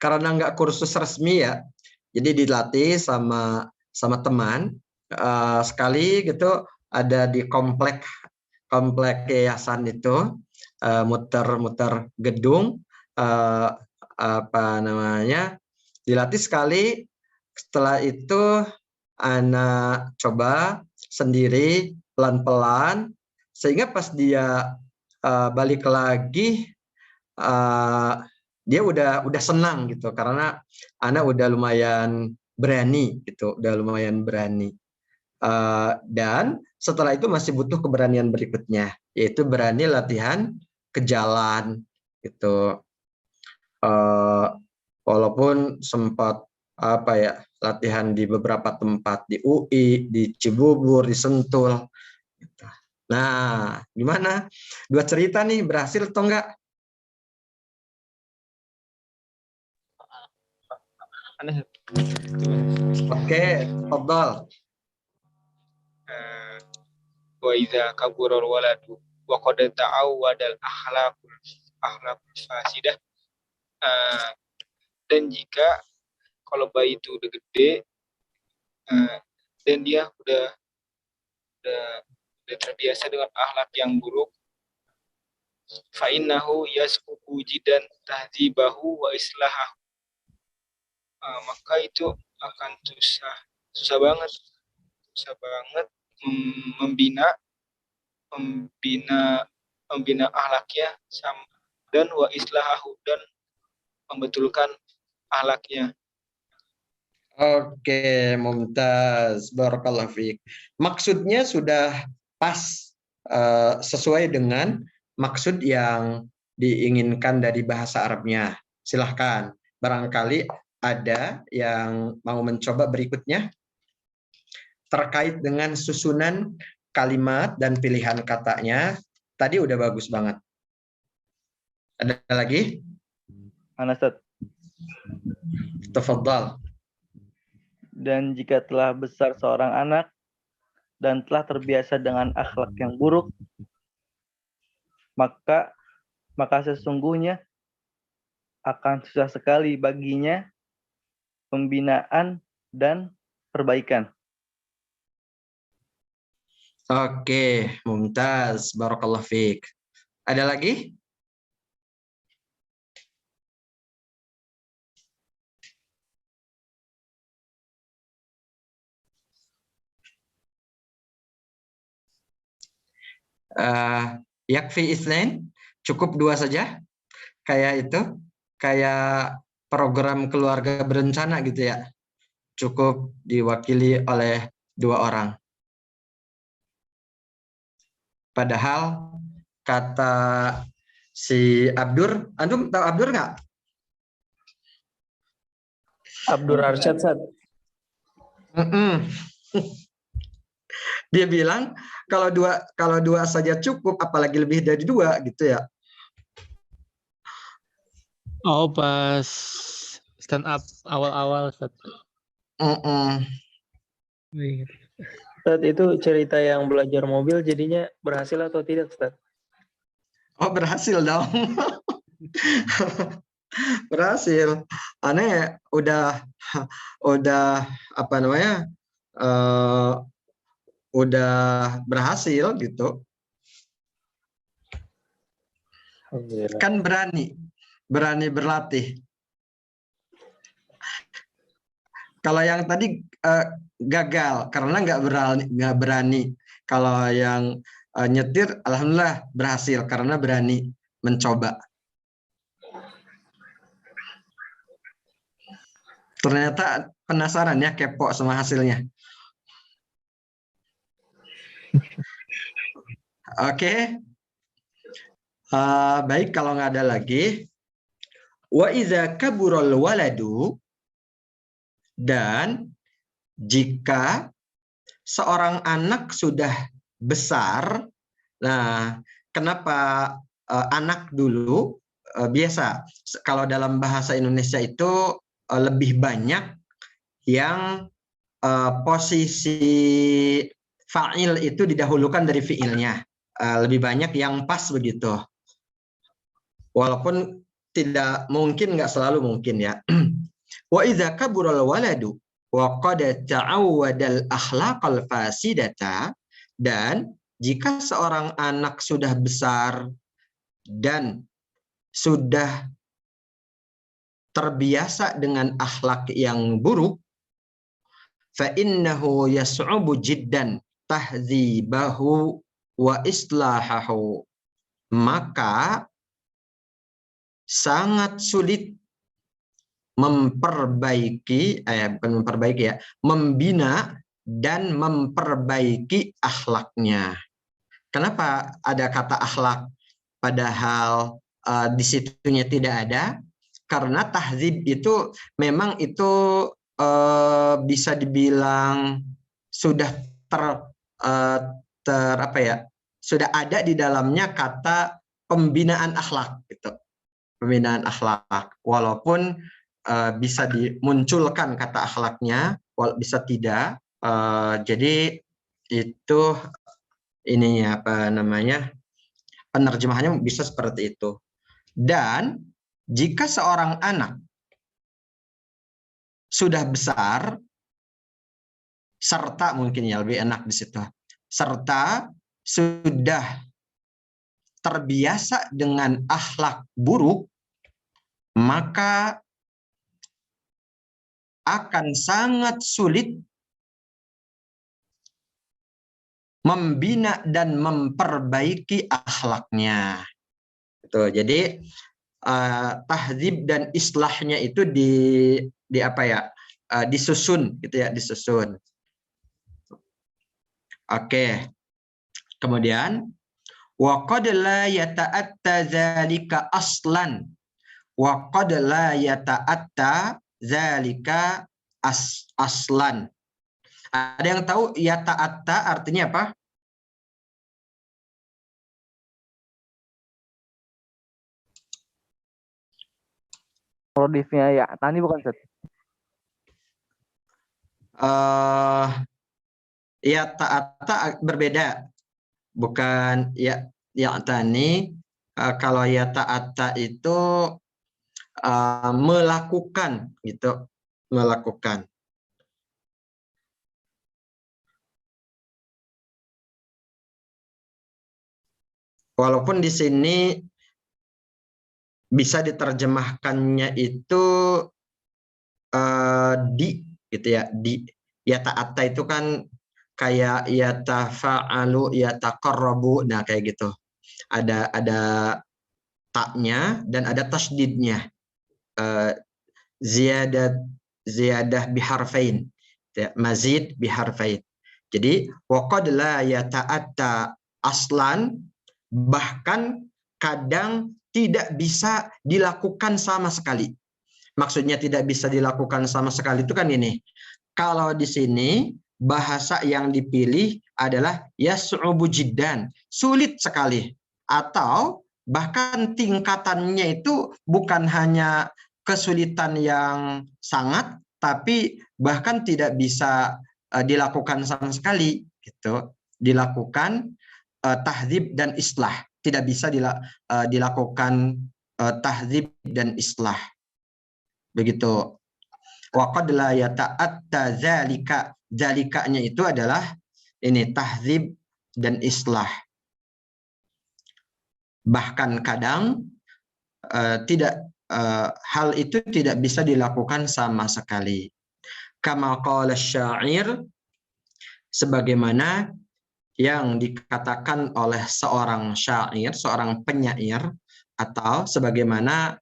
Karena nggak kursus resmi ya, jadi dilatih sama teman sekali gitu, ada di komplek yayasan itu, muter-muter gedung, apa namanya, dilatih sekali. Setelah itu anak coba sendiri pelan-pelan, sehingga pas dia balik lagi, dia udah senang gitu, karena anak udah lumayan berani gitu, udah lumayan berani. Dan setelah itu masih butuh keberanian berikutnya, yaitu berani latihan ke jalan gitu. Walaupun sempat apa ya, latihan di beberapa tempat, di UI, di Cibubur, di Sentul gitu. Nah, gimana? Dua cerita nih, berhasil atau enggak? Oke, tafadhal. Wa idza kabura waladu wa qad ta'awwada al-akhlaqul fasidah. Dan jika kalau bayi itu udah gede dan dia udah terbiasa dengan akhlak yang buruk, fa innahu yasqubu jidan tahdzibahu wa islahahu. Maka itu akan susah banget membina akhlaknya dan wa islahahu, dan membetulkan akhlaknya. Oke, mumtaz, barakallahu fiik. Maksudnya sudah pas, sesuai dengan maksud yang diinginkan dari bahasa Arabnya. Silahkan, barangkali ada yang mau mencoba berikutnya terkait dengan susunan kalimat dan pilihan katanya. Tadi udah bagus banget. Ada lagi? Anasat. Tafadhal. Dan jika telah besar seorang anak dan telah terbiasa dengan akhlak yang buruk, maka sesungguhnya akan susah sekali baginya pembinaan dan perbaikan. Oke, mumtaz, barakallahu fiik. Ada lagi? Yakfi isnain, cukup 2 saja, kayak itu, kayak program keluarga berencana gitu ya, cukup diwakili oleh 2 orang. Padahal kata si Abdur, antum tahu Abdur nggak? Abdur Arsyad, Sad. Dia bilang kalau dua saja cukup, apalagi lebih dari 2 gitu ya. Oh, pas stand up awal-awal, Sad. Ustaz, itu cerita yang belajar mobil jadinya berhasil atau tidak, Ustaz? Oh, berhasil dong. Berhasil. Aneh udah apa namanya? Udah berhasil gitu. Kan berani berlatih. Kalau yang tadi gagal karena nggak berani. Kalau yang nyetir, alhamdulillah berhasil karena berani mencoba. Ternyata penasaran ya, kepo sama hasilnya. Oke. Baik, kalau nggak ada lagi. Wa idza kabural waladu, dan jika seorang anak sudah besar. Nah, kenapa anak dulu? Biasa kalau dalam bahasa Indonesia itu lebih banyak yang posisi fa'il itu didahulukan dari fi'ilnya. Lebih banyak yang pas begitu. Walaupun tidak mungkin, nggak selalu mungkin ya. Wa idza kabural waladu wa qad ta'awwadal akhlaqal fasidata, dan jika seorang anak sudah besar dan sudah terbiasa dengan akhlak yang buruk, fa innahu yas'ubu jiddan tahdzibahu wa islahahu, maka sangat sulit memperbaiki, membina dan memperbaiki akhlaknya. Kenapa ada kata akhlak padahal di situnya tidak ada? Karena tahdzib itu memang itu bisa dibilang sudah sudah ada di dalamnya kata pembinaan akhlak gitu. Pembinaan akhlak, walaupun bisa dimunculkan kata akhlaknya, bisa tidak. Jadi itu ininya penerjemahannya bisa seperti itu. Dan jika seorang anak sudah besar, serta mungkin ya lebih enak di situ, serta sudah terbiasa dengan akhlak buruk, maka akan sangat sulit membina dan memperbaiki akhlaknya. Jadi tahdzib dan islahnya itu disusun gitu ya, disusun. Oke. Kemudian wa qad la yata'atta dzalika aslan. Wa qad la yata'atta dzalika aslan. Ada yang tahu yata'atta artinya apa? Modifnya ya, tani bukan Ustaz? Yata'atta berbeda. Bukan tani. Kalau yata'atta itu melakukan gitu, melakukan. Walaupun di sini bisa diterjemahkannya itu gitu ya, yata'atta itu kan kayak yatafa'alu, yataqarrabu, nah kayak gitu. Ada taknya dan ada tasdidnya. Ziyadah biharfain, mazid biharfain. Jadi waqad la yata'atta aslan, bahkan kadang tidak bisa dilakukan sama sekali. Maksudnya tidak bisa dilakukan sama sekali itu kan ini. Kalau di sini bahasa yang dipilih adalah yas'ubu jiddan, sulit sekali. Atau bahkan tingkatannya itu bukan hanya kesulitan yang sangat, tapi bahkan tidak bisa dilakukan sama sekali gitu. Dilakukan tahdzib dan islah, tidak bisa dilakukan tahdzib dan islah. Begitu. Wa qad la yata'atta dzalika, dzalikanya itu adalah ini tahdzib dan islah. Bahkan kadang hal itu tidak bisa dilakukan sama sekali. Kama qala syair, sebagaimana yang dikatakan oleh seorang syair, seorang penyair, atau sebagaimana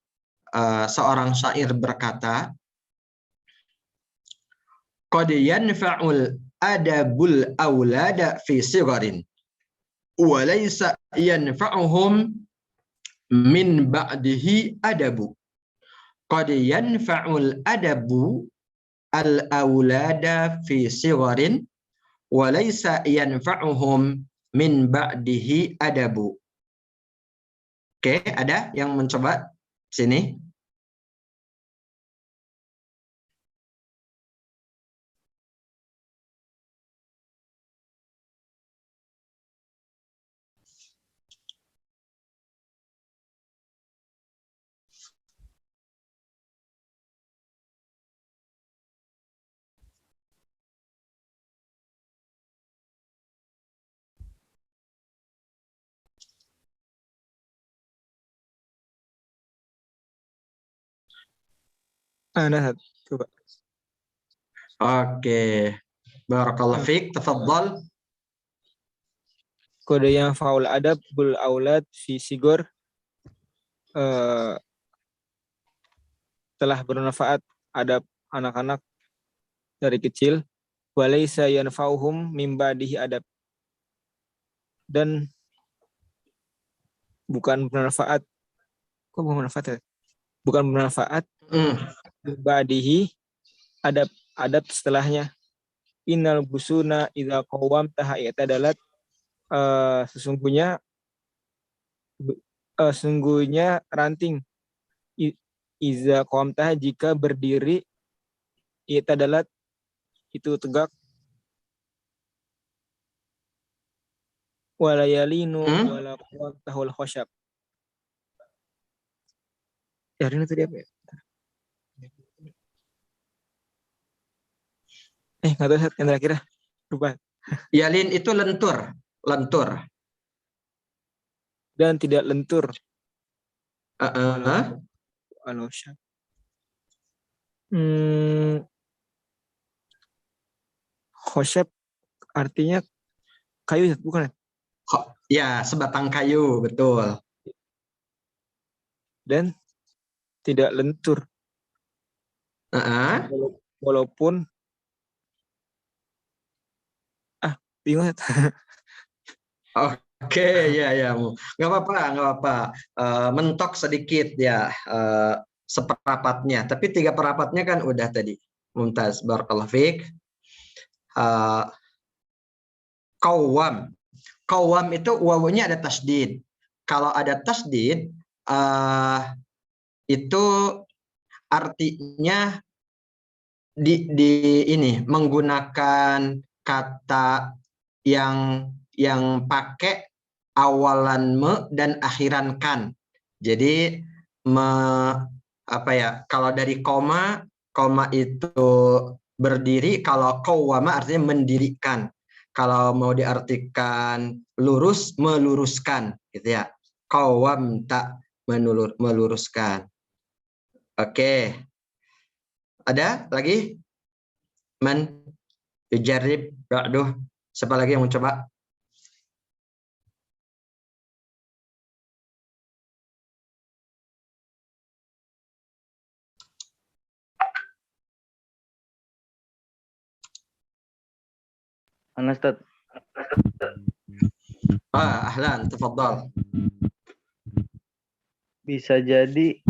seorang syair berkata, qad yanfa'ul adabul aulada fi sigharin wa laysa yanfa'uhum min ba'dihi adabu. Qad yanfa'ul adabu al aulada fi sigharin wa laysa yanfa'uhum min ba'dihi adabu. Oke, ada yang mencoba sini? Nah, coba. Oke. Barakallahu fiik, tafadhal. Kode yang faul adab bul aulad fi sigor telah bermanfaat adab anak-anak dari kecil. Walaysa yanfa'uhum mim ba'dihi adab. Dan bukan bermanfaat. Kok bermanfaat ya? Bukan bermanfaat ba'dihi adab setelahnya. Innal busuna idza qawwamtaha i'tadalat. Sesungguhnya ranting iza qawamtaha jika berdiri i'tadalat itu tegak. Walayalinu wala qawamtahul khosyab. Ya, ini tadi apa ya? Nggak tahu yang terakhir. Lupa. Yalin itu lentur. Dan tidak lentur. Al-khosyab. Khosyab artinya kayu, bukan? Ya, sebatang kayu, betul. Dan tidak lentur. Walaupun bingung. Oke, ya, nggak apa-apa. Mentok sedikit ya, seperapatnya. Tapi 3 perapatnya kan udah tadi. Mumtaz, barakallahu fiik. Qawwam itu wawunya ada tasdid. Kalau ada tasdid, itu artinya ini menggunakan kata yang pakai awalan me dan akhiran kan. Jadi kalau dari koma itu berdiri, kalau qawwama artinya mendirikan. Kalau mau diartikan lurus, meluruskan gitu ya. Qawwam tak meluruskan. Oke. Ada lagi? Man yujarrib ba'duh. Siapa lagi yang mau coba? Ustaz. Ahlan, tafadhal. Bisa jadi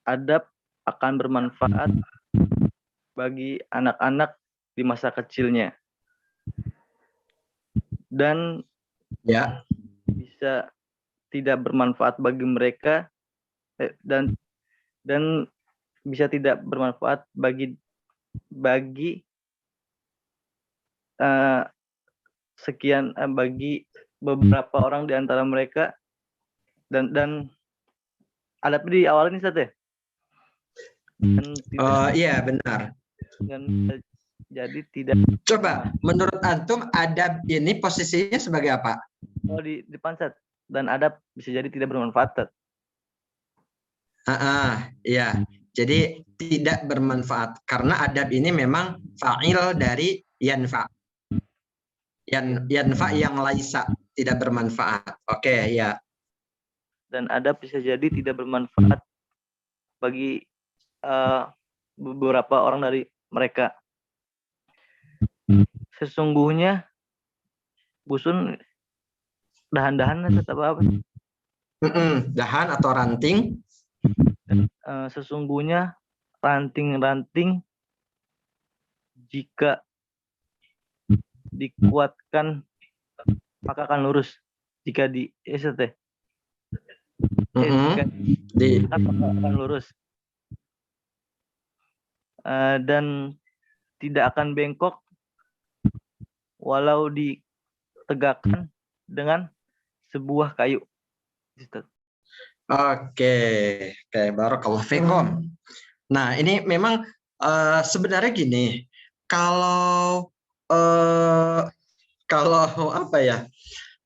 adab akan bermanfaat bagi anak-anak di masa kecilnya. Dan ya, bisa tidak bermanfaat bagi mereka dan bisa tidak bermanfaat bagi bagi beberapa orang di antara mereka, dan adab di awal ini Ustaz ya? Iya benar. Dan jadi tidak. Coba menurut antum adab ini posisinya sebagai apa? Oh, di depan Ustaz. Dan adab bisa jadi tidak bermanfaat. Iya. Jadi tidak bermanfaat karena adab ini memang fa'il dari yanfa. Yanfa yang laisa, tidak bermanfaat. Oke, ya. Dan adab bisa jadi tidak bermanfaat bagi beberapa orang dari mereka. Sesungguhnya busun dahan-dahan atau apa? Dahan atau ranting. Sesungguhnya ranting-ranting jika dikuatkan maka akan lurus. Jika jika akan lurus. Dan tidak akan bengkok walau ditegakkan dengan sebuah kayu. Oke, barakallahu fikum. Nah, ini memang sebenarnya gini, kalau apa ya?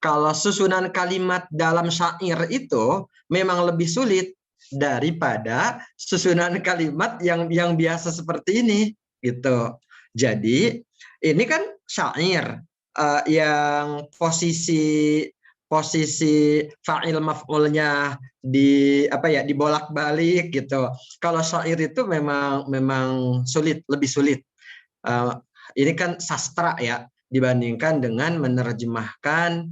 Kalau susunan kalimat dalam syair itu memang lebih sulit daripada susunan kalimat yang biasa seperti ini, gitu. Jadi ini kan syair yang posisi fa'il maf'ulnya dibolak-balik gitu. Kalau syair itu memang sulit, lebih sulit. Ini kan sastra ya, dibandingkan dengan menerjemahkan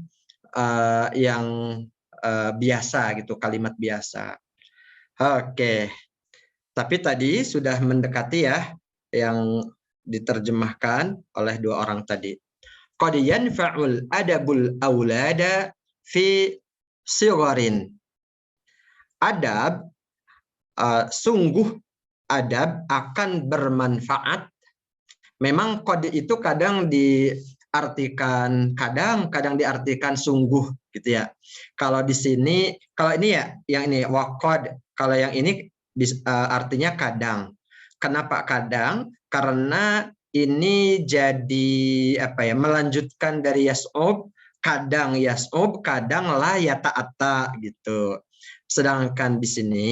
yang biasa gitu, kalimat biasa. Oke. Tapi tadi sudah mendekati ya yang diterjemahkan oleh dua orang tadi. Qad yanfa'ul adabul aulada fi sigharin. Adab, sungguh adab akan bermanfaat. Memang qad itu kadang diartikan diartikan sungguh gitu ya. Kalau di sini, kalau ini ya yang ini waqad, kalau yang ini artinya kadang. Kenapa kadang? Karena ini jadi melanjutkan dari yas'ub, kadang yas'ub, kadang la yata'atta gitu. Sedangkan di sini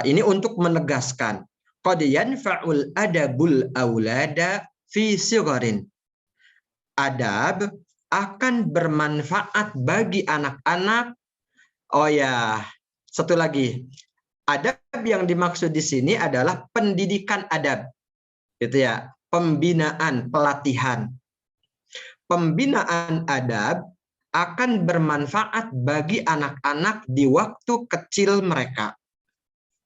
ini untuk menegaskan qad yanfa'ul adabul aulada fi sigharin. Adab akan bermanfaat bagi anak-anak. Oh ya, satu lagi. Adab yang dimaksud di sini adalah pendidikan adab. Gitu ya, pembinaan, pelatihan. Pembinaan adab akan bermanfaat bagi anak-anak di waktu kecil mereka.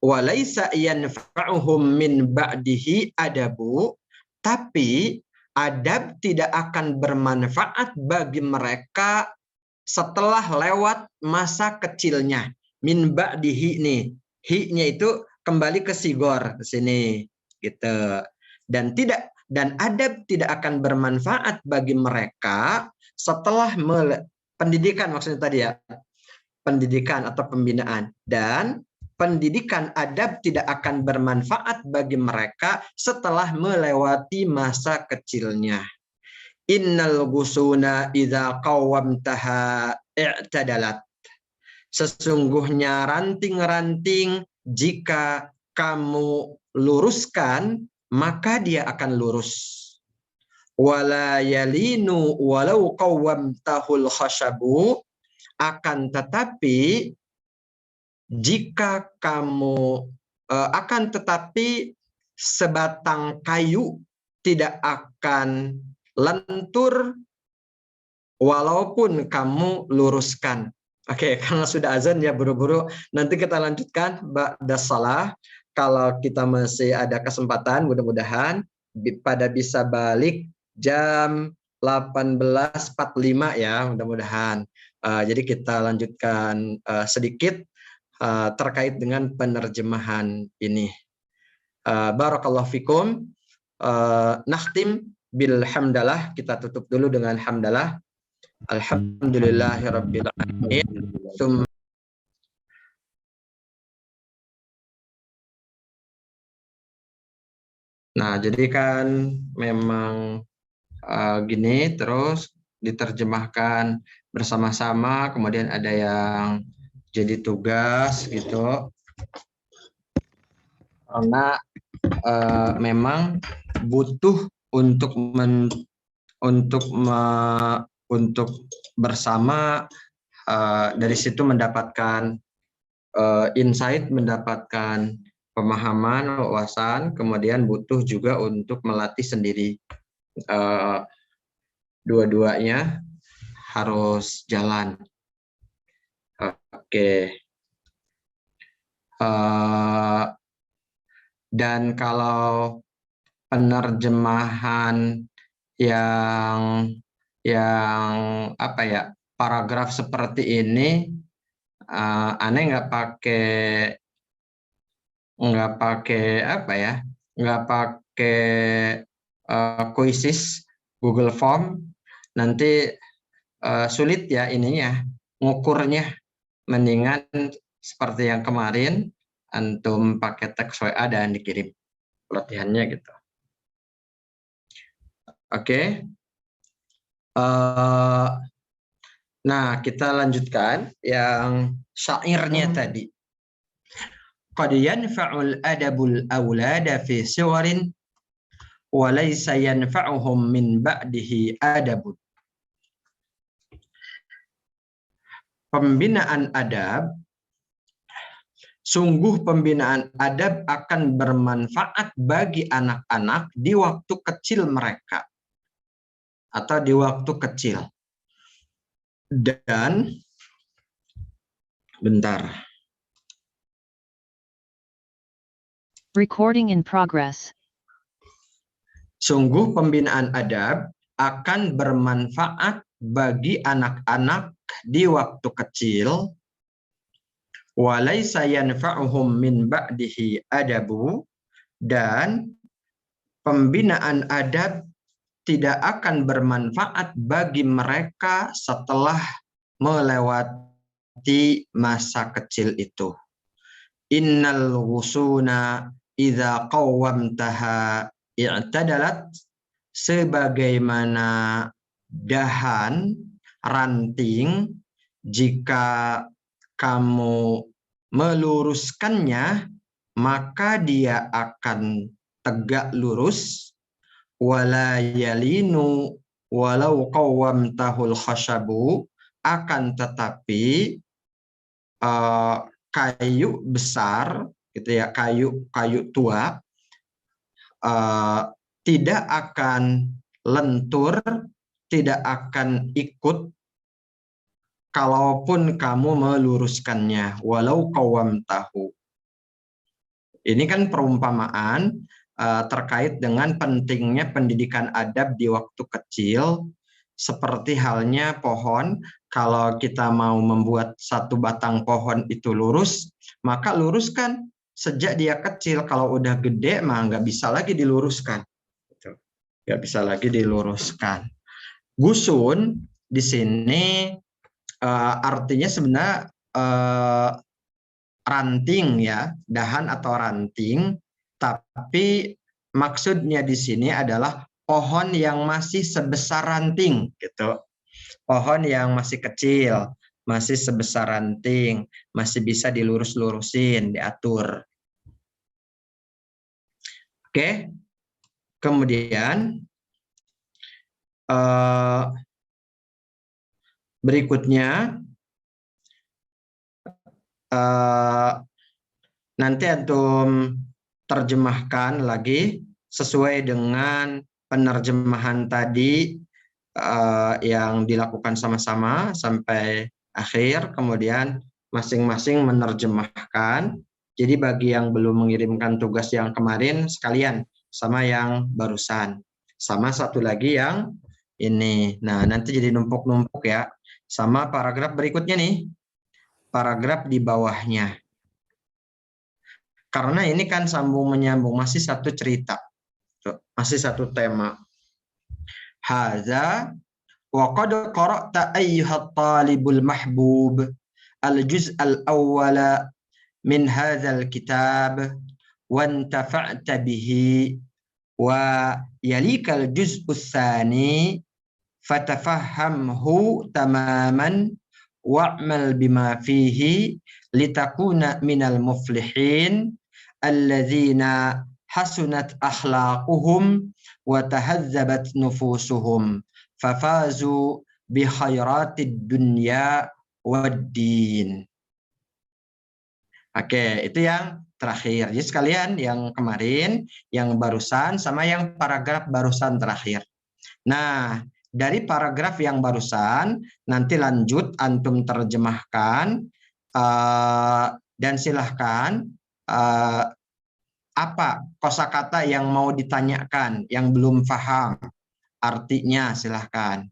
Walaisa yanfa'uhum min ba'dihi adabu, tapi adab tidak akan bermanfaat bagi mereka setelah lewat masa kecilnya. Min ba'dihi nih. Hi-nya itu kembali ke sigor ke sini gitu. Dan adab tidak akan bermanfaat bagi mereka setelah pendidikan, maksudnya tadi ya, pendidikan atau pembinaan, dan pendidikan adab tidak akan bermanfaat bagi mereka setelah melewati masa kecilnya. Innal ghusuna idza qawwamtaha i'tadalat. Sesungguhnya ranting-ranting jika kamu luruskan maka dia akan lurus. Wala yalinu walau qawwamtahul khashabu, akan tetapi jika kamu sebatang kayu tidak akan lentur walaupun kamu luruskan. Oke, karena sudah azan ya buru-buru. Nanti kita lanjutkan ba'da shalah. Kalau kita masih ada kesempatan, mudah-mudahan pada bisa balik jam 18.45 ya, mudah-mudahan. Jadi kita lanjutkan sedikit terkait dengan penerjemahan ini. Barakallahu fikum. Nakhtim bil hamdalah. Kita tutup dulu dengan hamdalah. Alhamdulillahirabbil alamin. Nah, jadi kan memang gini terus diterjemahkan bersama-sama, kemudian ada yang jadi tugas gitu. Karena memang butuh untuk bersama, dari situ mendapatkan insight, mendapatkan pemahaman, wawasan, kemudian butuh juga untuk melatih sendiri. Dua-duanya harus jalan. Oke. Dan kalau penerjemahan yang apa ya, paragraf seperti ini, aneh nggak pakai apa ya, nggak pakai quizzes Google Form, nanti sulit ya ininya ngukurnya. Mendingan seperti yang kemarin, antum pakai teks WA dan dikirim pelatihannya gitu. Oke. Nah, kita lanjutkan yang syairnya tadi. Qad yanfa'ul adabul awlada fi siwarin wa laysa yanfa'uhum min ba'dihi adabun. Pembinaan adab, sungguh pembinaan adab akan bermanfaat bagi anak-anak di waktu kecil mereka atau di waktu kecil. Dan bentar. Recording in progress. Sungguh pembinaan adab akan bermanfaat bagi anak-anak di waktu kecil. Walaysa yanfa'uhum min ba'dihi adabu, dan pembinaan adab tidak akan bermanfaat bagi mereka setelah melewati masa kecil itu. Innal ghusuna idza qawwamtaha i'tadalat, sebagaimana dahan ranting jika kamu meluruskannya maka dia akan tegak lurus. Wala yalinu walau qawwamtahul khashabu, akan tetapi kayu besar gitu ya, kayu tua tidak akan lentur, tidak akan ikut kalaupun kamu meluruskannya, walau qawwamtahu. Ini kan perumpamaan terkait dengan pentingnya pendidikan adab di waktu kecil, seperti halnya pohon. Kalau kita mau membuat satu batang pohon itu lurus, maka luruskan sejak dia kecil. Kalau udah gede mah nggak bisa lagi diluruskan, nggak bisa lagi diluruskan. Gusun di sini artinya sebenarnya ranting ya, dahan atau ranting. Tapi maksudnya di sini adalah pohon yang masih sebesar ranting gitu. Pohon yang masih kecil, masih sebesar ranting, masih bisa dilurus-lurusin, diatur. Oke. Kemudian berikutnya nanti antum terjemahkan lagi sesuai dengan penerjemahan tadi yang dilakukan sama-sama sampai akhir, kemudian masing-masing menerjemahkan. Jadi bagi yang belum mengirimkan tugas yang kemarin sekalian sama yang barusan, sama satu lagi yang ini. Nah, nanti jadi numpuk-numpuk ya, sama paragraf berikutnya nih, paragraf di bawahnya. Karena ini kan sambung menyambung, masih satu cerita, masih satu tema. Hadza wa qad qara'ta ayyuhat talibul mahbub al-juz' al-awwala min hadzal kitab wa intafa'ta bihi wa yalikal juz'u tsani fatafahhamhu tamaman wa'mal bima fihi litakuna minal muflihin alladzina hasunat akhlaquhum wa tahazzabat nufusuhum fafazu bi khairatid dunya wad din. Oke, itu yang terakhir. Jadi sekalian yang kemarin, yang barusan, sama yang paragraf barusan terakhir. Nah, dari paragraf yang barusan, nanti lanjut antum terjemahkan dan silahkan apa kosakata yang mau ditanyakan, yang belum paham artinya, silahkan.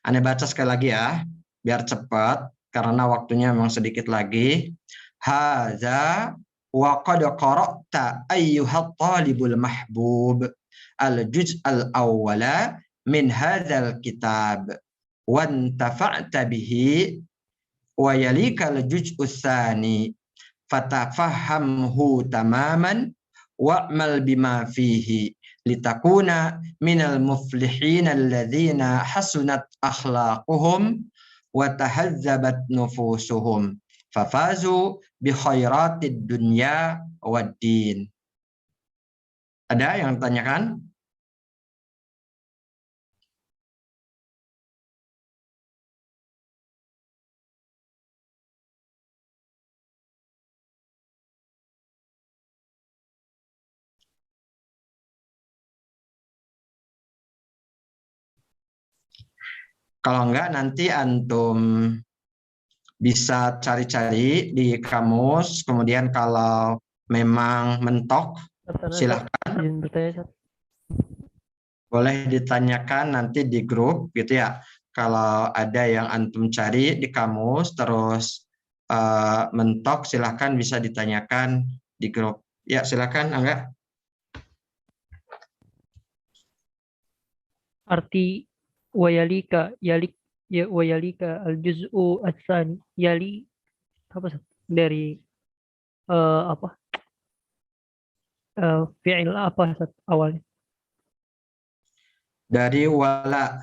Anda baca sekali lagi ya, biar cepat, karena waktunya memang sedikit lagi. Hadza wa qad qara'ta ayyuhat talibul mahbub al-juz' al-awwala min hadzal kitab wa intafa'ta bihi wa yalika al-juz'u tsani fatafahhamhu tamaman wa'mal bima fihi litakuna minal muflihin alladzina hasunat akhlaquhum wa tahazzabat nufusuhum fafazu bi khairatid dunya waddin. Ada yang tanyakan? Kalau enggak nanti antum bisa cari-cari di kamus, kemudian kalau memang mentok silahkan boleh ditanyakan nanti di grup gitu ya. Kalau ada yang antum cari di kamus terus mentok, silahkan bisa ditanyakan di grup. Ya silahkan Angga. Arti wayalika yalik ya wayalika al-juz'u ats-tsani yali apa dari apa fi'il apa awalnya? Dari wala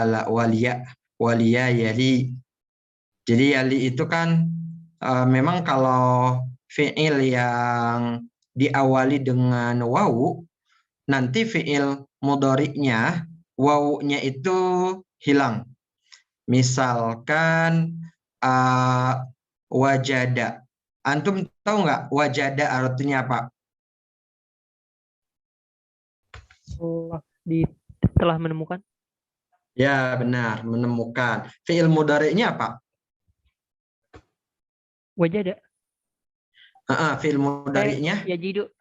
waliya yali. Jadi yali itu kan memang kalau fi'il yang diawali dengan wawu, nanti fi'il mudhari'nya wawunya itu hilang. Misalkan wajada. Antum tahu nggak wajada artinya apa? Telah menemukan. Ya benar, menemukan. Fi'il mudhari'nya apa? Wajada. Fi'il mudhari'nya? Yajidu.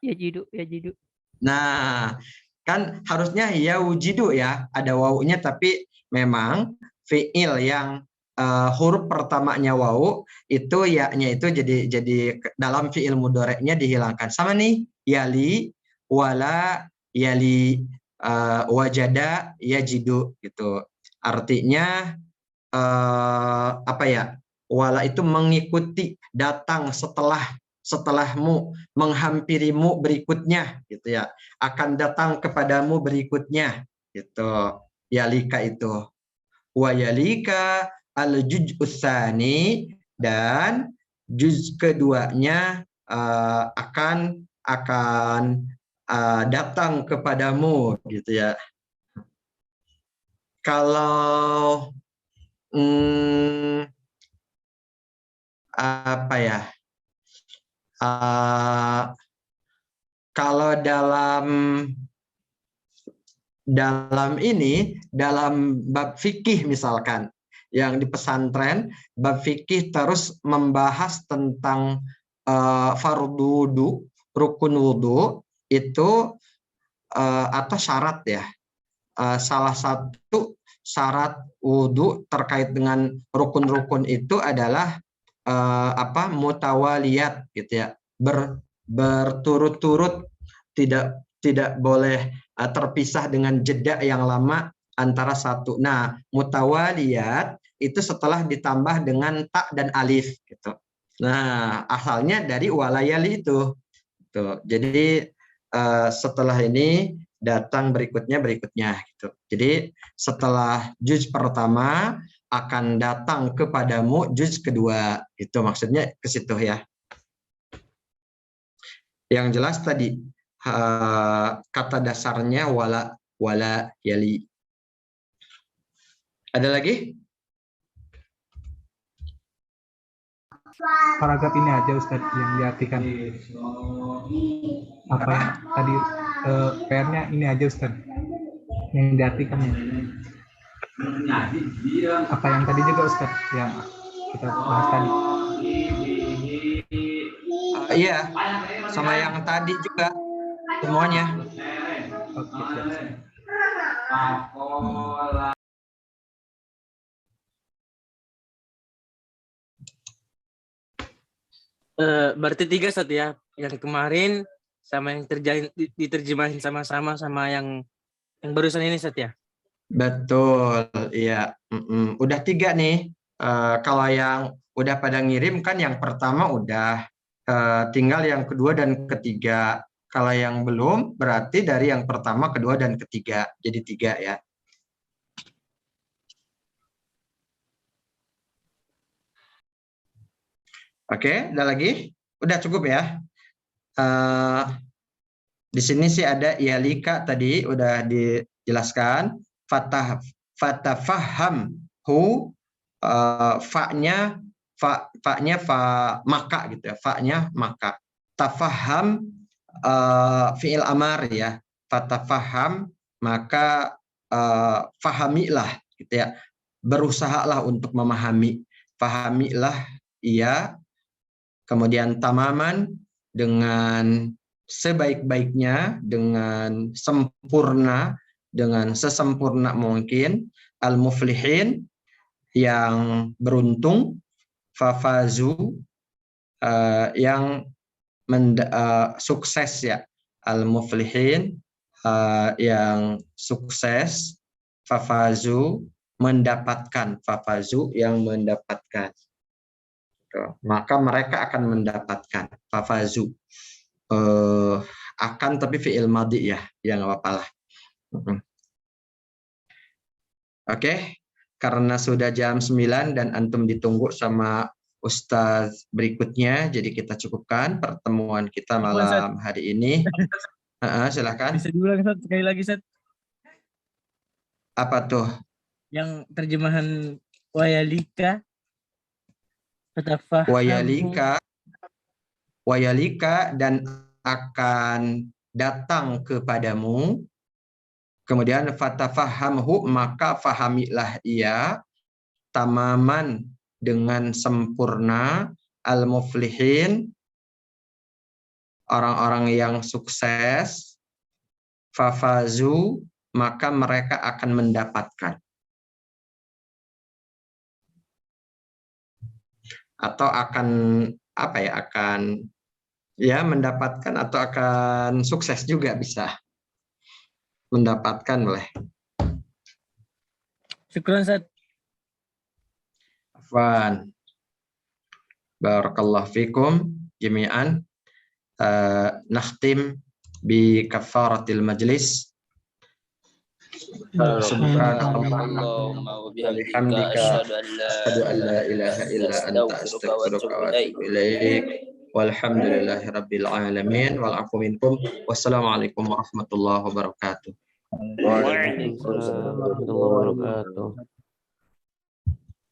Nah, kan harusnya yaujidu ya, ada wawunya, tapi memang fi'il yang huruf pertamanya wawu itu ya-nya itu jadi dalam fi'il mudhari'nya dihilangkan. Sama nih, yali, wala, yali, wajada, yajidu gitu. Artinya apa ya? Wala itu mengikuti, datang setelahmu, menghampirimu berikutnya gitu ya, akan datang kepadamu berikutnya gitu. Yalika itu wa yalika al-juz'u tsani, dan juz keduanya akan datang kepadamu gitu ya. Kalau apa ya? Kalau dalam bab fikih misalkan, yang di pesantren bab fikih terus membahas tentang fardu wudu, rukun wudu itu atau syarat ya. Salah satu syarat wudu terkait dengan rukun-rukun itu adalah mutawaliyat gitu ya, berturut-turut, tidak boleh terpisah dengan jeda yang lama antara satu. Nah, mutawaliyat itu setelah ditambah dengan ta dan alif gitu. Nah, asalnya dari walayali itu. Tuh. Jadi setelah ini datang berikutnya gitu. Jadi setelah juz pertama akan datang kepadamu juz kedua. Itu maksudnya ke situ ya. Yang jelas tadi kata dasarnya wala yali. Ada lagi? paragraf ini aja Ustadz yang diartikan. Apa yang tadi PR-nya ini aja Ustadz yang diartikannya. Apa yang tadi juga Ustadz yang kita bahas tadi. Iya, sama yang tadi juga semuanya. Oke, siap. Berarti 3 Ustaz ya. Yang kemarin sama yang diterjemahin sama-sama sama yang barusan ini Ustaz ya. Betul, iya. Udah 3 nih. Kalau yang udah pada ngirim kan yang pertama udah, tinggal yang kedua dan ketiga. Kalau yang belum berarti dari yang pertama, kedua, dan ketiga. Jadi 3 ya. Oke, ada lagi? Udah cukup ya. Di sini sih ada yalika tadi udah dijelaskan. Fatafahhamhu, fa-nya maka gitu ya. Fa-nya maka. Tafaham fi'il amar ya. Fatafaham maka fahamilah gitu ya. Berusahalah untuk memahami. Fahamilah ia. Kemudian tamaman dengan sebaik-baiknya, dengan sempurna, dengan sesempurna mungkin. Al-muflihin yang beruntung. Fafazu yang sukses ya. Al-muflihin yang sukses. Fafazu mendapatkan. Fafazu yang mendapatkan. Maka mereka akan mendapatkan. Fafazu akan tapi fi'il madhi ya, nggak apa-apa lah. Oke, karena sudah jam 9 dan antum ditunggu sama Ustadz berikutnya, jadi kita cukupkan pertemuan kita malam hari ini. Silakan. Bisa diulang Ustaz, sekali lagi Ustaz. Apa tuh? Yang terjemahan wayalika. Wayalika dan akan datang kepadamu. Kemudian fatafahamhu maka fahamilah ia. Tamaman dengan sempurna. Al-muflihin orang-orang yang sukses. Fafazu maka mereka akan mendapatkan. Atau akan apa ya, akan ya mendapatkan atau akan sukses juga bisa. Mendapatkan boleh. Syukran Ustaz. Afwan. Barakallahu fikum jami'an. Nakhtim bi kafaratil majlis. Subhanallahumma wa bihamdika asyhadu an la ilaha illa anta astaghfiruka wa atubu ilaik. Walhamdulillahirabbil alamin wal afu minkum. Wassalamualaikum warahmatullahi wabarakatuh. Waalaikumsalam warahmatullahi wabarakatuh.